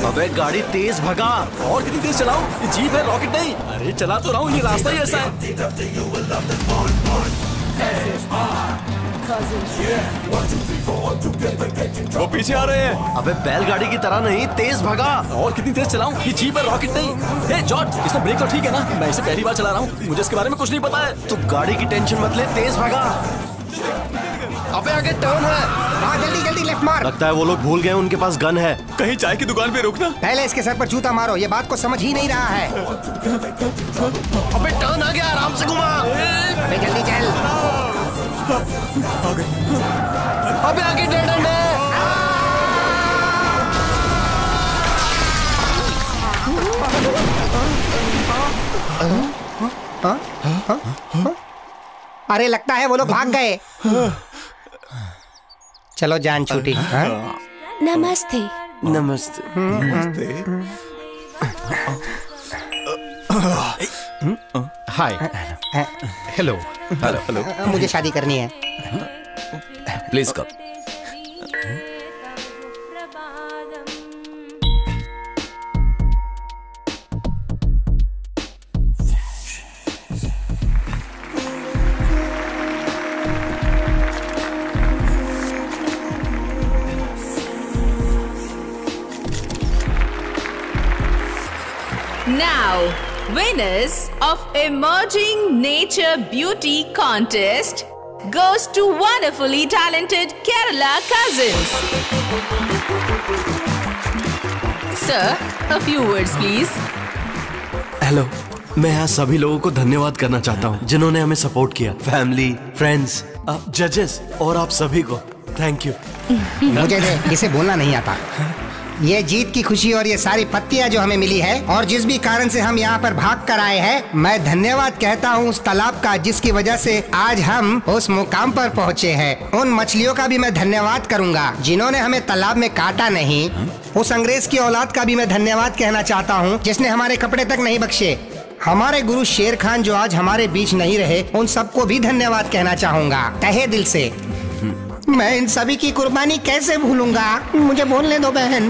अबे गाड़ी तेज भगा। और कितनी तेज चलाऊं? ये जीप है, रॉकेट नहीं। अरे चला तो रहा हूँ, ये रास्ता ही ऐसा है। वो पीछे आ रहे हैं। अबे बैलगाड़ी की तरह नहीं, तेज भगा। और कितनी तेज चलाऊं? ये जीप है, रॉकेट नहीं। हे जॉर्ज, इसमें ब्रेक तो ठीक है ना? मैं इसे पहली बार चला रहा हूँ, मुझे इसके बारे में कुछ नहीं पता है। तू गाड़ी की टेंशन मत ले, तेज भगा। अबे आगे टर्न है। हाँ, जल्दी जल्दी लेफ्ट मार। लगता है वो लोग भूल गए उनके पास गन है। कहीं चाय की दुकान पे रुकना। पहले इसके सर पर जूता मारो, ये बात को समझ ही नहीं रहा है। अबे टर्न आ गया, आराम से घुमा। अबे जल्दी चल। अबे आगे डेड एंड है। अरे लगता है वो लोग भाग गए। चलो जान छूटी। नमस्ते। नमस्ते। हाय। हेलो। Hello hello. मुझे शादी करनी है। Please come. Now, winners of Emerging Nature Beauty Contest goes to wonderfully talented Kerala Cousins. Sir, a few words please. Hello, मैं यहाँ सभी लोगों को धन्यवाद करना चाहता हूँ जिन्होंने हमें सपोर्ट किया। फैमिली, फ्रेंड्स, जजेस और आप सभी को थैंक यू। मुझे इसे बोलना नहीं आता। ये जीत की खुशी और ये सारी पत्तियां जो हमें मिली है और जिस भी कारण से हम यहाँ पर भाग कर आए हैं, मैं धन्यवाद कहता हूँ उस तालाब का जिसकी वजह से आज हम उस मुकाम पर पहुँचे हैं। उन मछलियों का भी मैं धन्यवाद करूँगा जिन्होंने हमें तालाब में काटा नहीं। उस अंग्रेज की औलाद का भी मैं धन्यवाद कहना चाहता हूँ जिसने हमारे कपड़े तक नहीं बख्शे। हमारे गुरु शेर खान जो आज हमारे बीच नहीं रहे, उन सबको भी धन्यवाद कहना चाहूँगा तहे दिल से। मैं इन सभी की कुर्बानी कैसे भूलूंगा? मुझे बोलने दो बहन।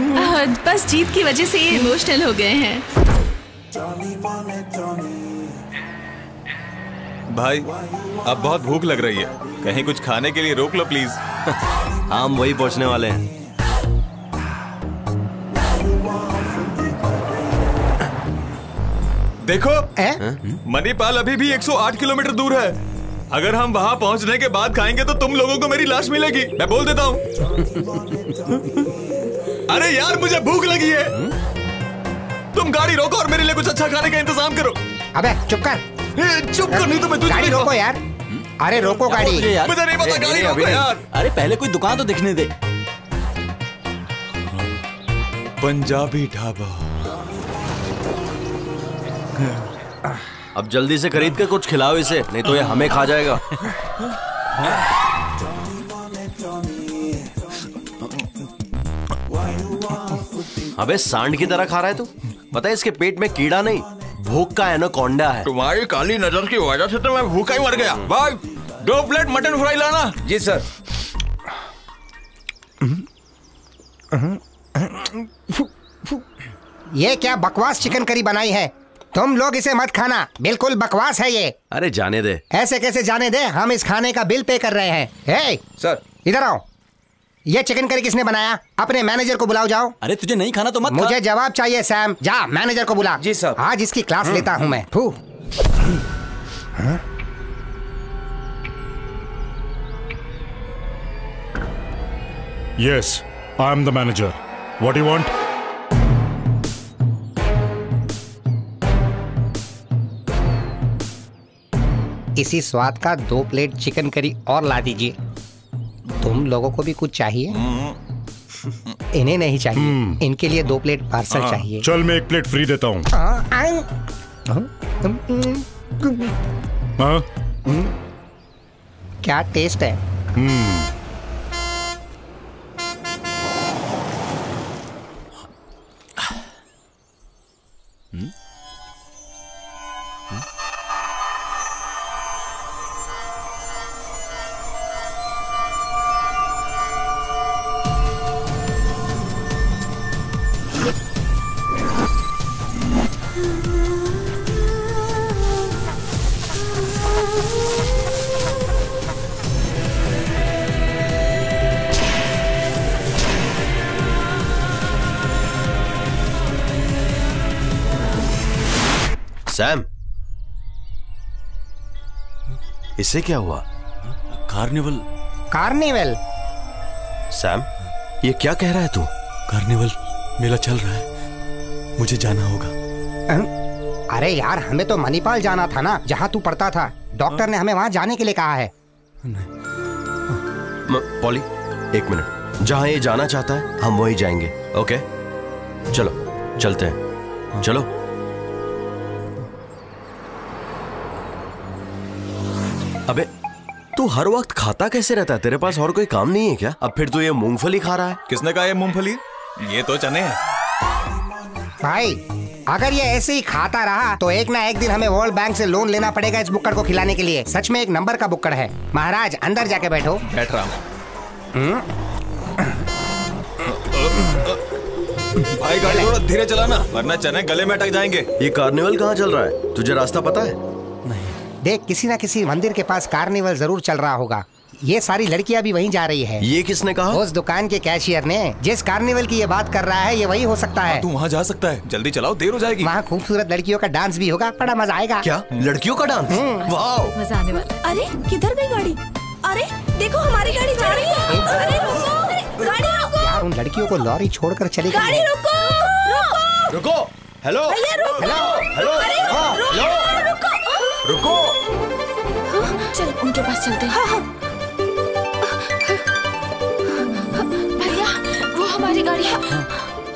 बस जीत की वजह से ये इमोशनल हो गए हैं। भाई, अब बहुत भूख लग रही है, कहीं कुछ खाने के लिए रोक लो प्लीज। हम वही पहुंचने वाले हैं। देखो, मणिपाल अभी भी 108 किलोमीटर दूर है। अगर हम वहां पहुंचने के बाद खाएंगे तो तुम लोगों को मेरी लाश मिलेगी, मैं बोल देता हूँ। अरे यार, मुझे भूख लगी है। तुम गाड़ी रोको और मेरे लिए कुछ अच्छा खाने का इंतजाम करो। अबे चुप कर। चुप कर, नहीं तो मैं तुझे गाड़ी रोको यार। अरे रोको गाड़ी। मुझे नहीं पता, गाड़ी रोको यार। अरे पहले कोई दुकान तो दिखने दे। पंजाबी ढाबा। अब जल्दी से खरीद कर कुछ खिलाओ इसे, नहीं तो ये हमें खा जाएगा। अबे सांड की तरह खा रहा है तू। पता है इसके पेट में कीड़ा नहीं, भूख का एनाकोंडा है। तुम्हारी काली नजर की वजह से तो मैं भूखा ही मर गया। भाई 2 प्लेट मटन फ्राई लाना। जी सर। ये क्या बकवास चिकन करी बनाई है? तुम लोग इसे मत खाना, बिल्कुल बकवास है ये। अरे जाने दे। ऐसे कैसे जाने दे? हम इस खाने का बिल पे कर रहे हैं। हे सर, इधर आओ। ये चिकन करी किसने बनाया? अपने मैनेजर को बुलाओ जाओ। अरे तुझे नहीं खाना तो मत मुझे जवाब चाहिए सैम। जा मैनेजर को बुला। जी सर। आज इसकी क्लास लेता हूँ मैं। Yes, I am the manager. What do you want? इसी स्वाद का 2 प्लेट चिकन करी और ला दीजिए। तुम लोगों को भी कुछ चाहिए? इन्हें नहीं चाहिए, इनके लिए 2 प्लेट पार्सल चाहिए। चल मैं 1 प्लेट फ्री देता हूँ। क्या टेस्ट है? सैम, इससे क्या हुआ? कार्निवल। कार्निवल? सैम, ये क्या कह रहा है तू? कार्निवल मेला चल रहा है, मुझे जाना होगा। अरे यार, हमें तो मणिपाल जाना था ना, जहाँ तू पढ़ता था। डॉक्टर ने हमें वहाँ जाने के लिए कहा है। Poly, 1 minute. जहाँ ये जाना चाहता है हम वही जाएंगे। ओके, चलो चलते हैं। चलो। अबे तू हर वक्त खाता कैसे रहता है? तेरे पास और कोई काम नहीं है क्या? अब फिर तू ये मूंगफली खा रहा है। किसने कहा ये मूंगफली? ये तो चने हैं। भाई, अगर ये ऐसे ही खाता रहा तो एक ना एक दिन हमें वर्ल्ड बैंक से लोन लेना पड़ेगा इस बुक्कड़ को खिलाने के लिए। सच में एक नंबर का बुक्कड़ है। महाराज अंदर जाके बैठो। बैठ रहा हूँ। भाई गाड़ी थोड़ा धीरे चलाना, वरना चने गले में अटक जाएंगे। ये कार्निवल कहाँ चल रहा है? तुझे रास्ता पता है? देख, किसी ना किसी मंदिर के पास कार्निवल जरूर चल रहा होगा। ये सारी लड़कियां भी वहीं जा रही है। ये किसने कहा? उस दुकान के कैशियर ने। जिस कार्निवल की ये बात कर रहा है ये वही हो सकता है। तू वहाँ जा सकता है, जल्दी चलाओ, देर हो जाएगी। वहाँ खूबसूरत लड़कियों का डांस भी होगा, बड़ा मजा आएगा। क्या लड़कियों का डांस? वाह, मजा आने वाला। अरे किधर गई गाड़ी? अरे देखो हमारी गाड़ी जा रही है। अरे रुको, गाड़ी रुको। यार, उन लड़कियों को लॉरी छोड़कर चली गई। गाड़ी रुको। रुको। हेलो रुको। हेलो रुको। चल उनके पास चलते हैं। हाँ। भैया वो हमारी गाड़ी है।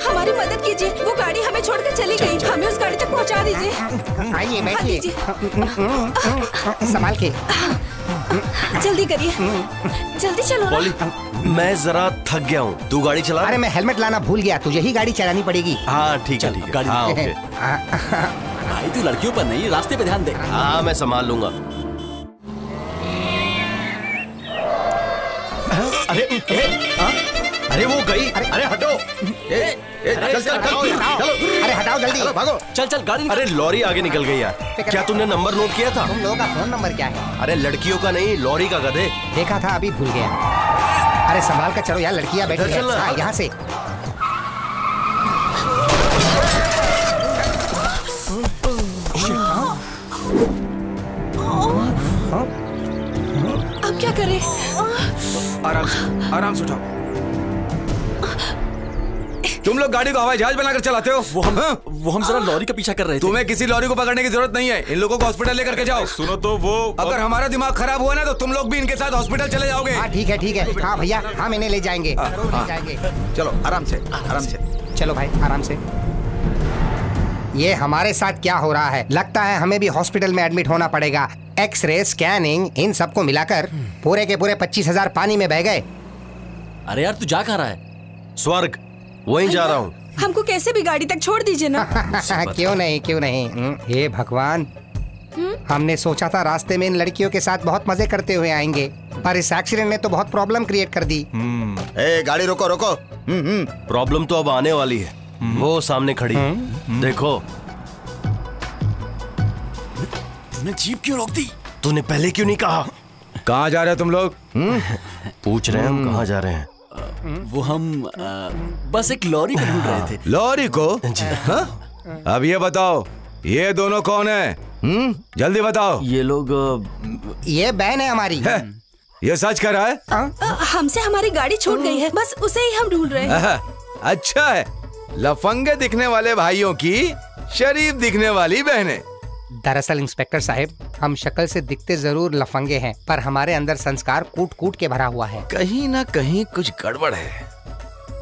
हमारी मदद कीजिए, वो गाड़ी हमें छोड़कर चली गई। हमें उस गाड़ी तक पहुंचा दीजिए। आइए बैठिए। संभाल के। जल्दी करिए। जल्दी चलो पॉली, मैं जरा थक गया हूँ, तू गाड़ी चला। अरे मैं हेलमेट लाना भूल गया, तुझे ही गाड़ी चलानी पड़ेगी। हाँ ठीक है। गाड़ी हाँ ओके। भाई तू लड़कियों पर नहीं, रास्ते पे ध्यान दे। हाँ मैं संभाल लूंगा। अरे वो गई। अरे हटो। चल अरे हटाओ जल्दी। भागो। चल गाड़ी। अरे लॉरी आगे निकल गई यार। क्या तुमने नंबर नोट किया था? तुम लोगों का फोन नंबर क्या है? अरे लड़कियों का नहीं, लॉरी का गधे। देखा था अभी भूल गया। अरे संभाल कर चलो यार, लड़कियां बैठी हैं। यहाँ से। अब क्या करें? आराम से उठाओ। तुम लोग गाड़ी को हवाई जहाज बनाकर चलाते हो। वो हम जरा लॉरी का पीछा कर रहे थे। तुम्हें किसी लॉरी को पकड़ने की जरूरत नहीं है। इन लोगों को हॉस्पिटल लेकर के जाओ। सुनो तो वो अगर हमारा दिमाग खराब हुआ ना तो तुम लोग भी इनके साथ हॉस्पिटल चले जाओगे। हाँ ठीक है। हाँ भैया, हम इन्हें ले जाएंगे। चलो आराम से। चलो भाई आराम से। ये हमारे साथ क्या हो रहा है? लगता है हमें भी हॉस्पिटल में एडमिट होना पड़ेगा। एक्सरे, स्कैनिंग, इन सबको मिलाकर पूरे के पूरे 25,000 पानी में बह गए। अरे यार तू जा कहाँ रहा है? स्वर्ग, वहीं जा रहा हूँ। हमको कैसे भी गाड़ी तक छोड़ दीजिए ना। क्यों नहीं। हे भगवान, हमने सोचा था रास्ते में इन लड़कियों के साथ बहुत मजे करते हुए आएंगे, पर इस एक्सीडेंट ने तो बहुत प्रॉब्लम क्रिएट कर दी। गाड़ी रोको। प्रॉब्लम तो अब आने वाली है। वो सामने खड़ी। देखो। तूने जीप क्यों रोक दी? तूने पहले क्यों नहीं कहा? कहाँ जा रहे हो तुम लोग? पूछ रहे हैं हम कहाँ जा रहे हैं। वो हम बस एक लॉरी को ढूंढ रहे थे। लॉरी को? अब ये बताओ, ये दोनों कौन है? जल्दी बताओ। ये लोग ये बहन है हमारी। ये सच कह रहा है? हमसे हमारी गाड़ी छूट गई है, बस उसे ही हम ढूंढ रहे हैं। अच्छा है, लफंगे दिखने वाले भाइयों की शरीफ दिखने वाली बहनें। दरअसल इंस्पेक्टर साहब, हम शक्ल से दिखते जरूर लफंगे हैं, पर हमारे अंदर संस्कार कूट कूट के भरा हुआ है। कहीं ना कहीं कुछ गड़बड़ है।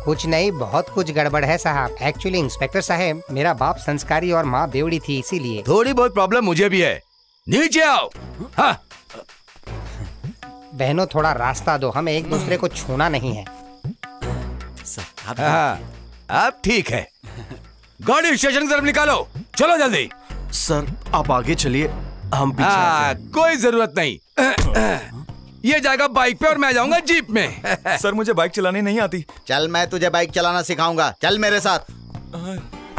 कुछ नहीं, बहुत कुछ गड़बड़ है साहब। एक्चुअली इंस्पेक्टर साहब, मेरा बाप संस्कारी और माँ बेवड़ी थी, इसीलिए। थोड़ी बहुत प्रॉब्लम मुझे भी है। नीचे आओ। हाँ। बहनों थोड़ा रास्ता दो, हमें एक दूसरे को छूना नहीं है। हाँ, अब ठीक है। गाड़ी स्टेशन की तरफ निकालो, चलो जल्दी। सर आप आगे चलिए, हम पीछे। कोई जरूरत नहीं। ये जाएगा बाइक पे और मैं जाऊंगा जीप में। सर मुझे बाइक चलानी नहीं आती। चल मैं तुझे बाइक चलाना सिखाऊंगा, चल मेरे साथ।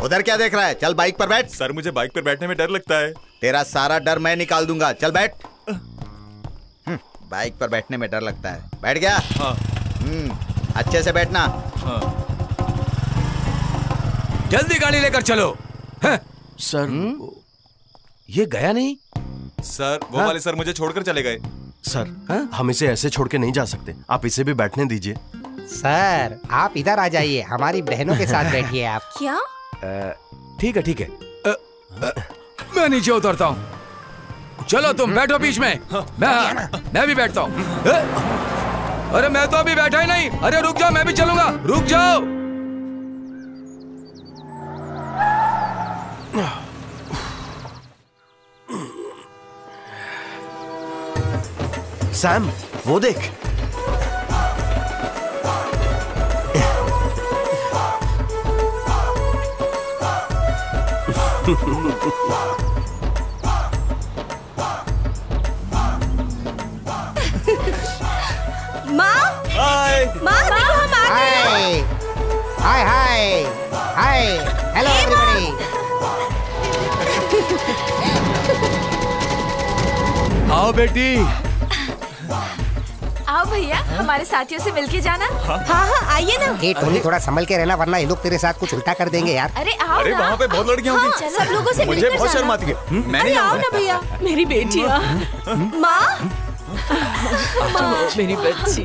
उधर क्या देख रहा है? चल बाइक पर बैठ। सर मुझे बाइक पर बैठने में डर लगता है। तेरा सारा डर मैं निकाल दूंगा, चल बैठ। बाइक पर बैठने में डर लगता है, बैठ गया? हाँ। अच्छे से बैठना। हाँ। जल्दी गाड़ी लेकर चलो। सर ये गया नहीं? सर वो वाले सर मुझे छोड़कर चले गए। सर हम इसे ऐसे छोड़ के नहीं जा सकते, आप इसे भी बैठने दीजिए। सर आप इधर आ जाइए, हमारी बहनों के साथ बैठिए आप। क्या? ठीक है। मैं नीचे उतरता हूँ। चलो तुम बैठो बीच में। मैं भी बैठता हूँ। अरे मैं तो अभी बैठा ही नहीं। अरे रुक जाओ, मैं भी चलूंगा। रुक जाओ। सैम वो देख। माँ, हाय। माँ देखो हम आ गए। हाय, हेलो एवरीबॉडी। आओ बेटी। आओ भैया, हमारे साथियों से मिलके जाना। हाँ आइए ना। ए टोनी, थोड़ा संभल के रहना, वरना ये लोग तेरे साथ कुछ उल्टा कर देंगे यार। अरे आओ अरे ना। वहाँ पे बहुत लड़कियां होंगी। हाँ, सब लोगों से मुझे मिलकर बहुत जाना। शर्म आती है। मैं अरे नहीं आओ आऊंगा। ना भैया, मेरी बेटियाँ। माँ, मेरी बच्ची।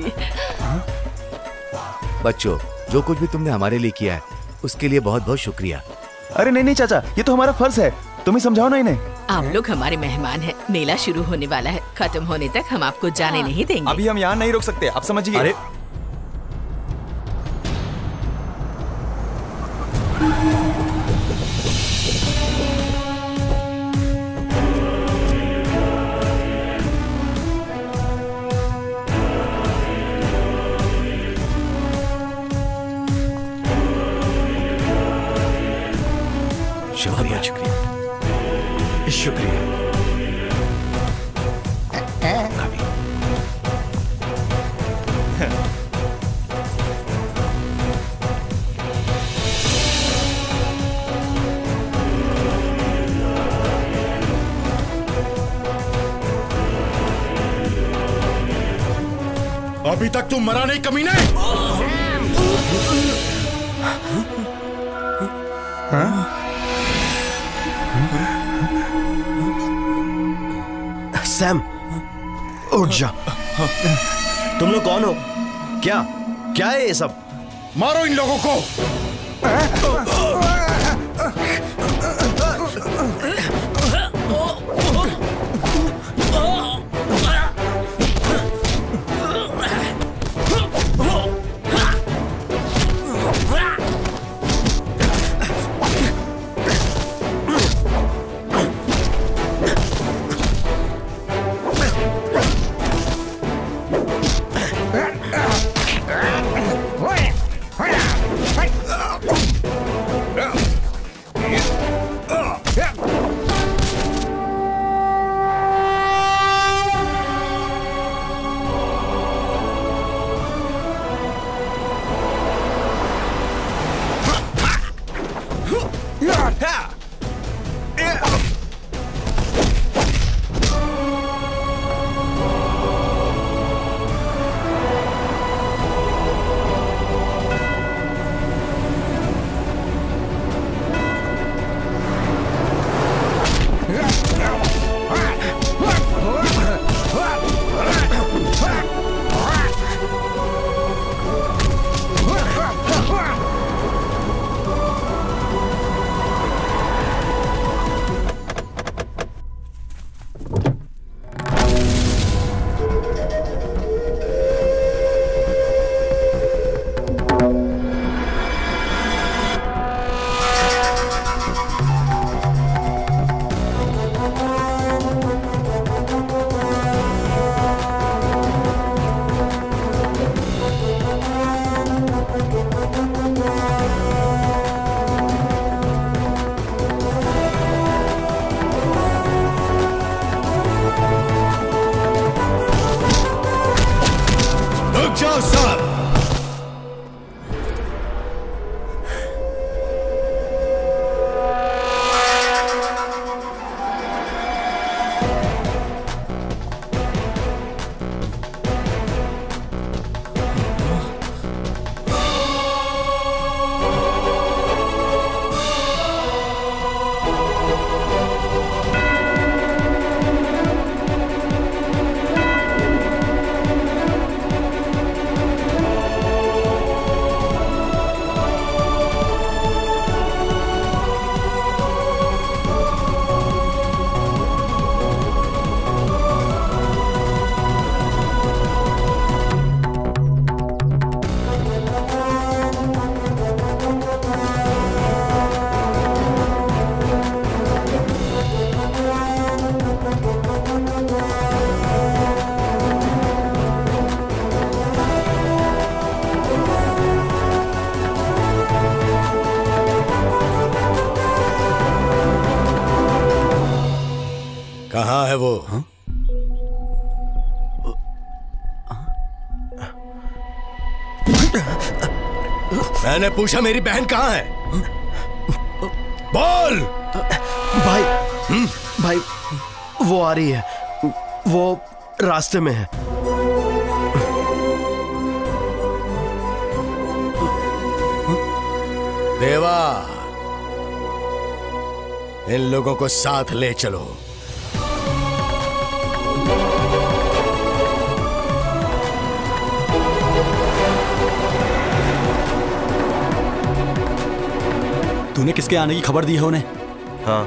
बच्चों, जो कुछ भी तुमने हमारे लिए किया है उसके लिए बहुत बहुत शुक्रिया। अरे नहीं नहीं चाचा, ये तो हमारा फर्ज है, तुम ही समझाओ ना इन्हें। आप लोग हमारे मेहमान हैं, मेला शुरू होने वाला है, खत्म होने तक हम आपको जाने नहीं देंगे। अभी हम यहाँ नहीं रुक सकते, आप समझिए। अरे शुक्रिया शुक्रिया शुक्रिया। अभी तक तुम मरा नहीं कमीने। सैम उठ जा। तुम लोग कौन हो? क्या क्या है ये सब? मारो इन लोगों को। कहाँ है वो? मैंने पूछा मेरी बहन कहाँ है? बोल। भाई भाई वो आ रही है, वो रास्ते में है। देवा, इन लोगों को साथ ले चलो। तूने किसके आने की खबर दी है उन्हें? हाँ।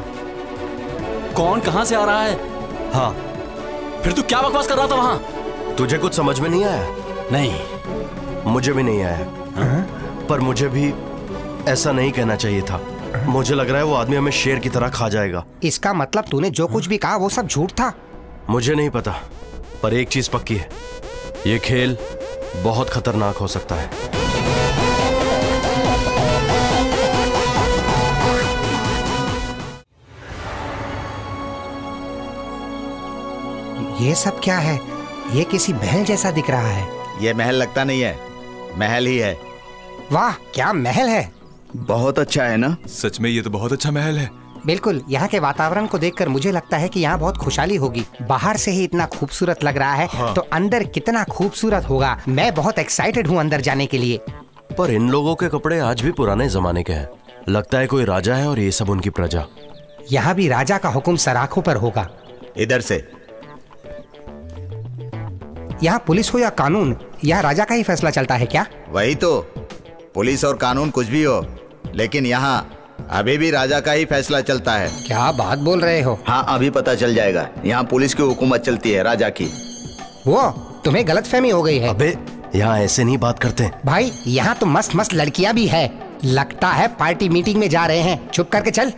कौन कहाँ से आ रहा है? हाँ। फिर तू क्या बकवास कर रहा था वहाँ? तुझे कुछ समझ में नहीं आया? नहीं, मुझे भी नहीं आया। पर मुझे भी ऐसा नहीं कहना चाहिए था। मुझे लग रहा है वो आदमी हमें शेर की तरह खा जाएगा। इसका मतलब तूने जो कुछ भी कहा वो सब झूठ था? मुझे नहीं पता, पर एक चीज पक्की है, ये खेल बहुत खतरनाक हो सकता है। ये सब क्या है? ये किसी महल जैसा दिख रहा है। ये महल लगता नहीं है, महल ही है। वाह, क्या महल है! बहुत अच्छा है ना? सच में ये तो बहुत अच्छा महल है। बिल्कुल, यहाँ के वातावरण को देखकर मुझे लगता है कि यहाँ बहुत खुशहाली होगी। बाहर से ही इतना खूबसूरत लग रहा है, हाँ। तो अंदर कितना खूबसूरत होगा। मैं बहुत एक्साइटेड हूँ अंदर जाने के लिए। पर इन लोगों के कपड़े आज भी पुराने जमाने के हैं। लगता है कोई राजा है और ये सब उनकी प्रजा। यहाँ भी राजा का हुक्म सराखों पर होगा। इधर से। यहाँ पुलिस हो या कानून, यहाँ राजा का ही फैसला चलता है क्या? वही तो, पुलिस और कानून कुछ भी हो, लेकिन यहाँ अभी भी राजा का ही फैसला चलता है। क्या बात बोल रहे हो? हाँ, अभी पता चल जाएगा। यहाँ पुलिस की हुकूमत चलती है, राजा की। वो तुम्हें गलतफहमी हो गई है। अबे यहाँ ऐसे नहीं बात करते भाई। यहाँ तो मस्त मस्त लड़कियाँ भी है। लगता है पार्टी मीटिंग में जा रहे हैं। चुप करके चल।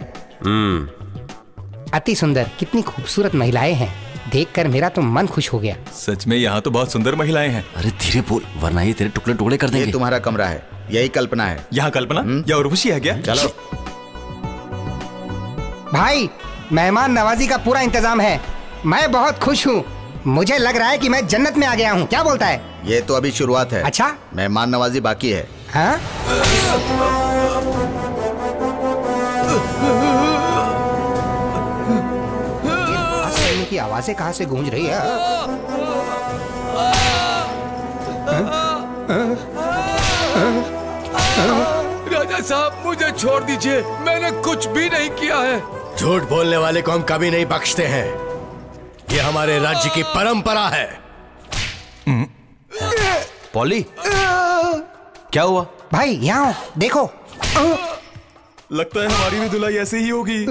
अति सुंदर, कितनी खूबसूरत महिलाएं हैं। देखकर मेरा तो मन खुश हो गया। सच में यहाँ तो बहुत सुंदर महिलाएं हैं। अरे धीरे बोल, वरना ये तेरे टुकड़े टुकड़े कर देंगे। ये तुम्हारा कमरा है, यही कल्पना है। यहाँ कल्पना या उर्वशी है क्या? चलो भाई, मेहमान नवाजी का पूरा इंतजाम है। मैं बहुत खुश हूँ। मुझे लग रहा है कि मैं जन्नत में आ गया हूँ। क्या बोलता है? ये तो अभी शुरुआत है। अच्छा, मेहमान नवाजी बाकी है। हाँ? की आवाजें कहाँ से गूंज रही है? राजा साहब, मुझे छोड़ दीजिए, मैंने कुछ भी नहीं किया है। झूठ बोलने वाले को हम कभी नहीं बख्शते हैं। ये हमारे राज्य की परंपरा है। पॉली, क्या हुआ? भाई यहाँ देखो। लगता है हमारी भी धुलाई ऐसे ही होगी।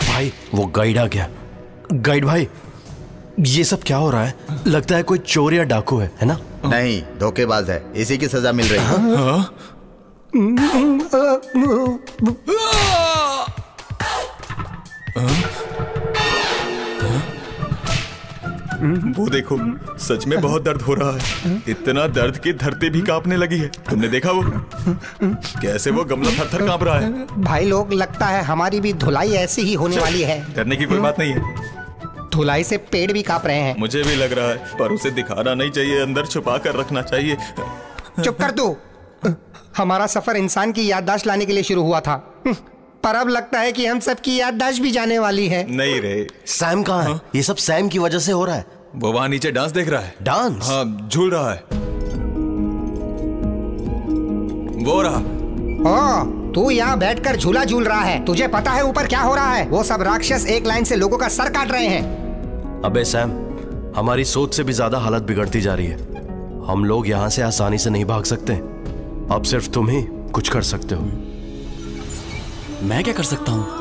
भाई, वो गाइड आ गया। गाइड भाई, ये सब क्या हो रहा है? लगता है कोई चोर या डाकू है ना? नहीं, धोखेबाज है। इसी की सजा मिल रही है। वो देखो, सच में बहुत दर्द हो रहा है। इतना दर्द कि धरती भी कांपने लगी है। तुमने देखा वो कैसे वो गमला थर-थर कांप रहा है? भाई लोग, लगता है हमारी भी धुलाई ऐसी ही होने वाली है। डरने की कोई बात नहीं है। धुलाई से पेड़ भी कांप रहे हैं। मुझे भी लग रहा है, पर उसे दिखाना नहीं चाहिए, अंदर छुपा कर रखना चाहिए। चुप कर तू। हमारा सफर इंसान की याददाश्त लाने के लिए शुरू हुआ था, पर अब लगता है कि हम सबकी याददाश्त भी जाने वाली है। नहीं रे। सैम कहाँ है? ये सब सैम की वजह से हो रहा है। वो वहाँ नीचे डांस देख रहा है। डांस? हाँ, झूल रहा है। वो रहा। तू यहाँ बैठकर झूला झूल रहा है। तुझे पता है ऊपर क्या हो रहा है? वो सब राक्षस एक लाइन से लोगों का सर काट रहे हैं। अबे सैम, हमारी सोच से भी ज्यादा हालत बिगड़ती जा रही है। हम लोग यहाँ से आसानी से नहीं भाग सकते। अब सिर्फ तुम ही कुछ कर सकते हो। मैं क्या कर सकता हूँ?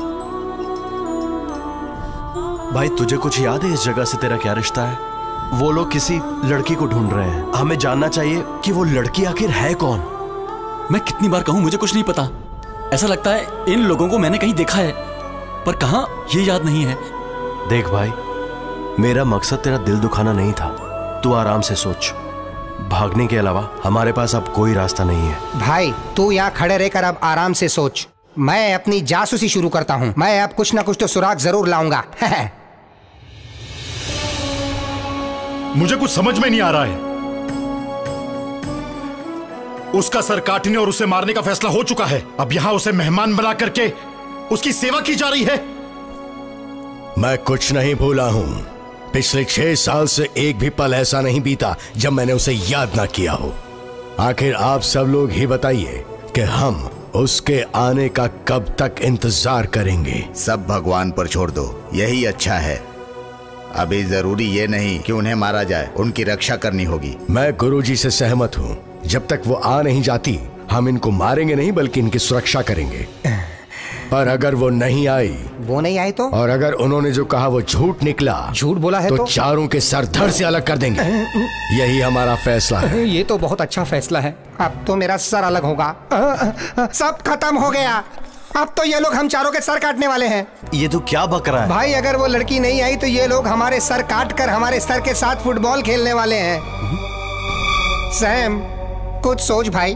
भाई, तुझे कुछ याद है इस जगह से तेरा क्या रिश्ता है? वो लोग किसी लड़की को ढूंढ रहे हैं। हमें जानना चाहिए कि वो लड़की आखिर है कौन। मैं कितनी बार कहूँ, मुझे कुछ नहीं पता। ऐसा लगता है इन लोगों को मैंने कहीं देखा है, पर कहाँ ये याद नहीं है। देख भाई, मेरा मकसद तेरा दिल दुखाना नहीं था। तू आराम से सोच। भागने के अलावा हमारे पास अब कोई रास्ता नहीं है। भाई, तू यहाँ खड़े रहकर अब आराम से सोच। मैं अपनी जासूसी शुरू करता हूँ। मैं अब कुछ ना कुछ तो सुराग जरूर लाऊंगा। मुझे कुछ समझ में नहीं आ रहा है। उसका सर काटने और उसे मारने का फैसला हो चुका है। अब यहाँ उसे मेहमान बना करके उसकी सेवा की जा रही है। मैं कुछ नहीं भूला हूं। पिछले 6 साल से एक भी पल ऐसा नहीं बीता जब मैंने उसे याद ना किया हो। आखिर आप सब लोग ही बताइए कि हम उसके आने का कब तक इंतजार करेंगे? सब भगवान पर छोड़ दो, यही अच्छा है। अभी जरूरी ये नहीं कि उन्हें मारा जाए, उनकी रक्षा करनी होगी। मैं गुरुजी से सहमत हूँ। जब तक वो आ नहीं जाती हम इनको मारेंगे नहीं बल्कि इनकी सुरक्षा करेंगे। पर अगर वो नहीं आई तो और अगर उन्होंने जो कहा वो झूठ निकला, झूठ बोला है तो चारों के सर धड़ से अलग कर देंगे। यही हमारा फैसला है। ये तो बहुत अच्छा फैसला है। अब तो मेरा सर अलग होगा। सब खत्म हो गया। अब तो ये लोग हम चारों के सर काटने वाले हैं। ये तो क्या बक रहा है भाई? अगर वो लड़की नहीं आई तो ये लोग हमारे सर काट कर हमारे सर के साथ फुटबॉल खेलने वाले हैं। सैम कुछ सोच भाई,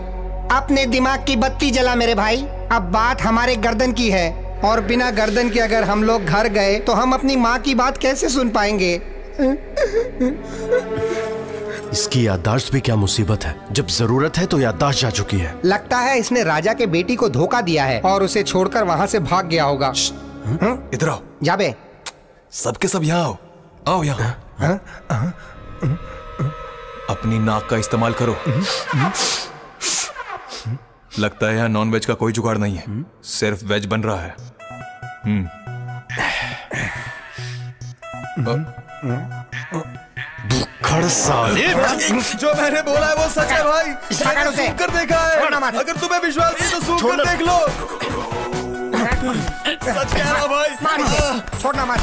अपने दिमाग की बत्ती जला मेरे भाई। अब बात हमारे गर्दन की है और बिना गर्दन के अगर हम लोग घर गए तो हम अपनी माँ की बात कैसे सुन पाएंगे? इसकी याददाश्त भी क्या मुसीबत है। जब जरूरत है तो याददाश्त जा चुकी है। लगता है इसने राजा के बेटी को धोखा दिया है और उसे छोड़कर वहाँ से भाग गया होगा। इधर आओ। जाबे सबके सब यहाँ आओ। आओ यहाँ। अपनी नाक का इस्तेमाल करो। लगता है यहाँ नॉन वेज का कोई जुगाड़ नहीं है, सिर्फ वेज बन रहा है। भूखड़ साले। जो मैंने बोला है वो सच है भाई। मैंने सूंघ कर देखा है। अगर तुम्हें विश्वास नहीं तो सूंघ कर देख लो। सच कह रहा भाई। छोड़ना मत।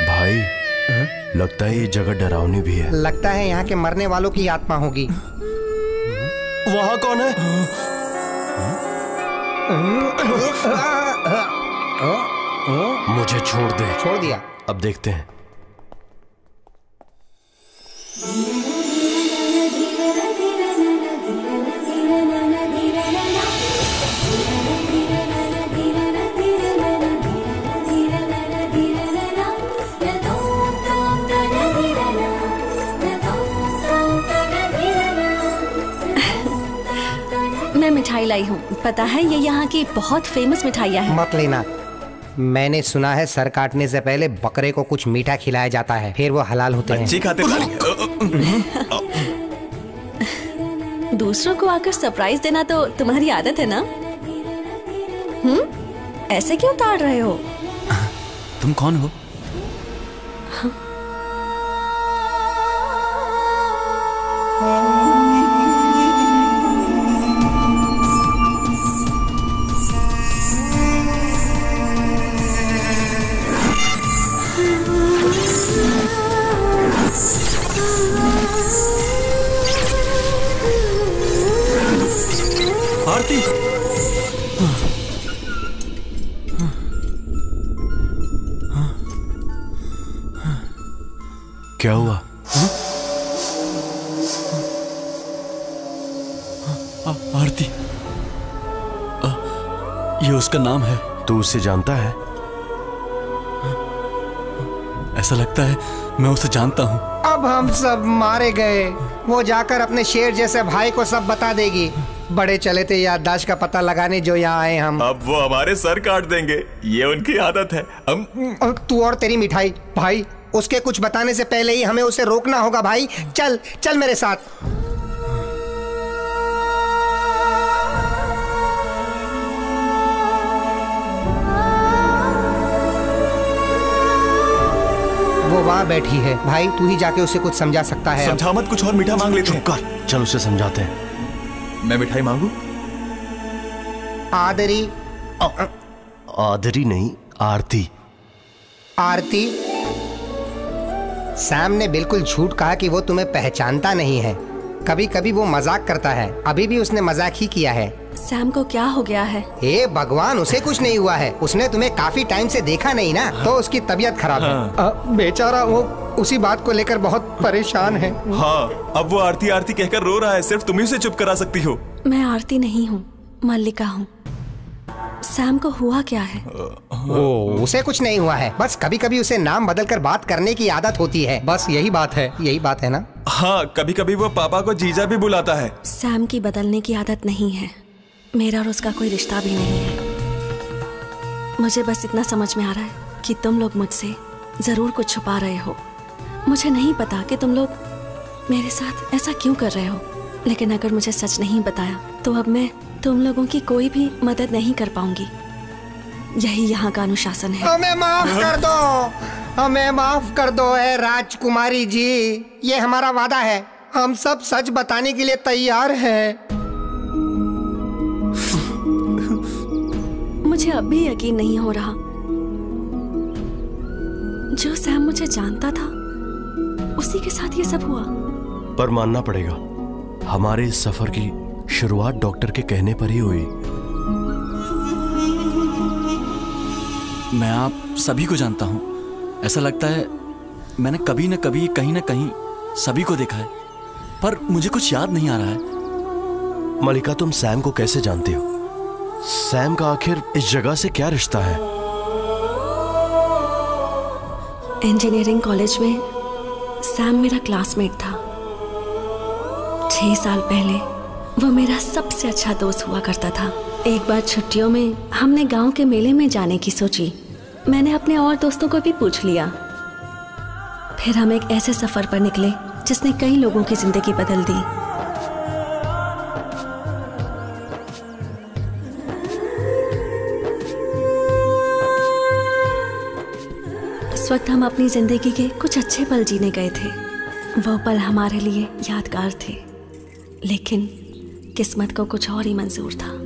भाई लगता है ये जगह डरावनी भी है। लगता है यहाँ के मरने वालों की आत्मा होगी। वहाँ कौन है? मुझे छोड़ दे। छोड़ दिया। अब देखते हैं। मैं मिठाई लाई हूँ। पता है ये यहाँ की बहुत फेमस मिठाइयाँ हैं। मत लेना। मैंने सुना है सर काटने से पहले बकरे को कुछ मीठा खिलाया जाता है, फिर वो हलाल होते हैं। अच्छी खाते दूसरों को आकर सरप्राइज देना तो तुम्हारी आदत है ना? ऐसे क्यों ताड़ रहे हो? तुम कौन हो? आरती। क्या हुआ? आरती। ये उसका नाम है। तू उसे जानता है? ऐसा लगता है मैं उसे जानता हूँ। अब हम सब मारे गए। वो जाकर अपने शेर जैसे भाई को सब बता देगी। बड़े चले थे याददाश्त का पता लगाने जो यहाँ आए हम। अब वो हमारे सर काट देंगे, ये उनकी आदत है। हम तू और तेरी मिठाई। भाई उसके कुछ बताने से पहले ही हमें उसे रोकना होगा। भाई चल चल मेरे साथ। वो वहाँ बैठी है। भाई तू ही जाके उसे कुछ समझा सकता है। समझा मत, कुछ और मीठा मांग लेते हैं। चल उसे समझाते हैं। मैं मिठाई मांगू? आदरी। आदरी नहीं, आरती। आरती। सैम ने बिल्कुल झूठ कहा कि वो तुम्हें पहचानता नहीं है। कभी कभी वो मजाक करता है। अभी भी उसने मजाक ही किया है। सैम को क्या हो गया है? हे भगवान, उसे कुछ नहीं हुआ है। उसने तुम्हें काफी टाइम से देखा नहीं ना, तो उसकी तबीयत खराब है। बेचारा वो उसी बात को लेकर बहुत परेशान है। हाँ, अब वो आरती आरती कहकर रो रहा है। सिर्फ तुम ही उसे चुप करा सकती हो। मैं आरती नहीं हूँ, मल्लिका हूँ। सैम को हुआ क्या है? उसे कुछ नहीं हुआ है। बस कभी कभी उसे नाम बदलकर बात करने की आदत होती है। बस यही बात है। यही बात है ना? हाँ, कभी कभी वो पापा को जीजा भी बुलाता है। सैम की बदलने की आदत नहीं है। मेरा और उसका कोई रिश्ता भी नहीं है। मुझे बस इतना समझ में आ रहा है कि तुम लोग मुझसे जरूर कुछ छुपा रहे हो। मुझे नहीं पता कि तुम लोग मेरे साथ ऐसा क्यों कर रहे हो, लेकिन अगर मुझे सच नहीं बताया तो अब मैं तुम लोगों की कोई भी मदद नहीं कर पाऊंगी। यही यहाँ का अनुशासन है। हमें माफ कर दो। हमें माफ कर दो है राजकुमारी जी, ये हमारा वादा है, हम सब सच बताने के लिए तैयार हैं। मुझे अब भी यकीन नहीं हो रहा, जो सैम मुझे जानता था उसी के साथ ये सब हुआ। पर मानना पड़ेगा, हमारे इस सफर की शुरुआत डॉक्टर के कहने पर ही हुई। मैं आप सभी को जानता हूं, ऐसा लगता है मैंने कभी न कभी कहीं न कहीं सभी को देखा है, पर मुझे कुछ याद नहीं आ रहा है। मलिका, तुम सैम को कैसे जानती हो? सैम का आखिर इस जगह से क्या रिश्ता है? इंजीनियरिंग कॉलेज में सैम मेरा क्लासमेट था। 6 साल पहले वो मेरा सबसे अच्छा दोस्त हुआ करता था। एक बार छुट्टियों में हमने गांव के मेले में जाने की सोची। मैंने अपने और दोस्तों को भी पूछ लिया। फिर हम एक ऐसे सफर पर निकले जिसने कई लोगों की जिंदगी बदल दी। उस वक्त हम अपनी जिंदगी के कुछ अच्छे पल जीने गए थे। वो पल हमारे लिए यादगार थे, लेकिन किस्मत को कुछ और ही मंजूर था।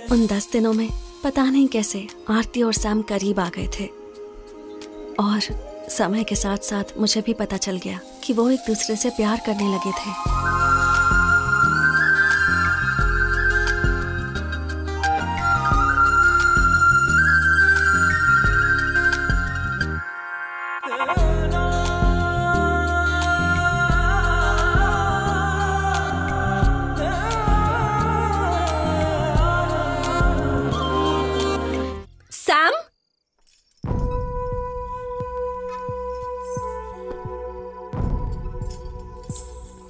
उन 10 दिनों में पता नहीं कैसे आरती और सैम करीब आ गए थे, और समय के साथ साथ मुझे भी पता चल गया कि वो एक दूसरे से प्यार करने लगे थे।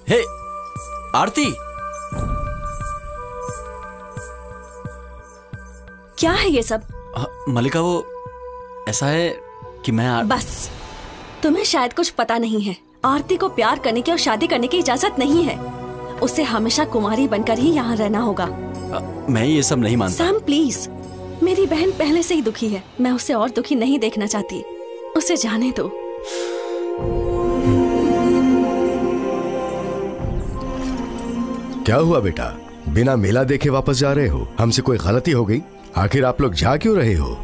हे आरती, क्या है ये सब? मलिका, वो ऐसा है कि मैं बस, तुम्हें शायद कुछ पता नहीं है। आरती को प्यार करने की और शादी करने की इजाजत नहीं है। उसे हमेशा कुमारी बनकर ही यहाँ रहना होगा। मैं ये सब नहीं मानता। सैम प्लीज, मेरी बहन पहले से ही दुखी है। मैं उसे और दुखी नहीं देखना चाहती। उसे जाने दो। क्या हुआ बेटा, बिना मेला देखे वापस जा रहे हो? हमसे कोई गलती हो गई? आखिर आप लोग जा क्यों रहे हो?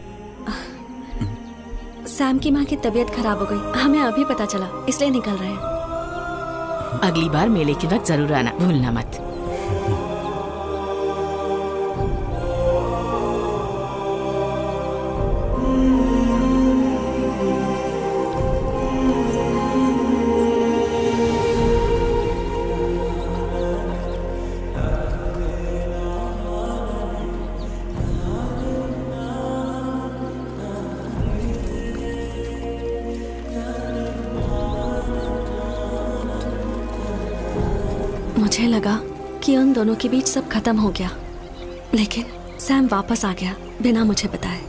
सैम की माँ की तबीयत खराब हो गई, हमें अभी पता चला, इसलिए निकल रहे हैं। अगली बार मेले के वक्त जरूर आना, भूलना मत। मुझे लगा कि उन दोनों के बीच सब खत्म हो गया, लेकिन सैम वापस आ गया बिना मुझे बताए।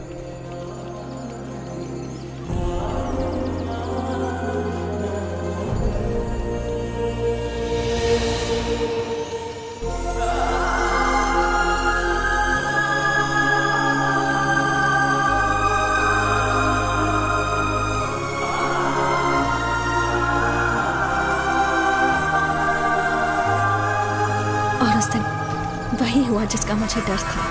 और उस दिन वही हुआ जिसका मुझे डर था।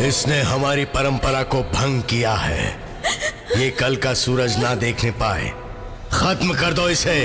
इसने हमारी परंपरा को भंग किया है। ये कल का सूरज ना देखने पाए। खत्म कर दो इसे।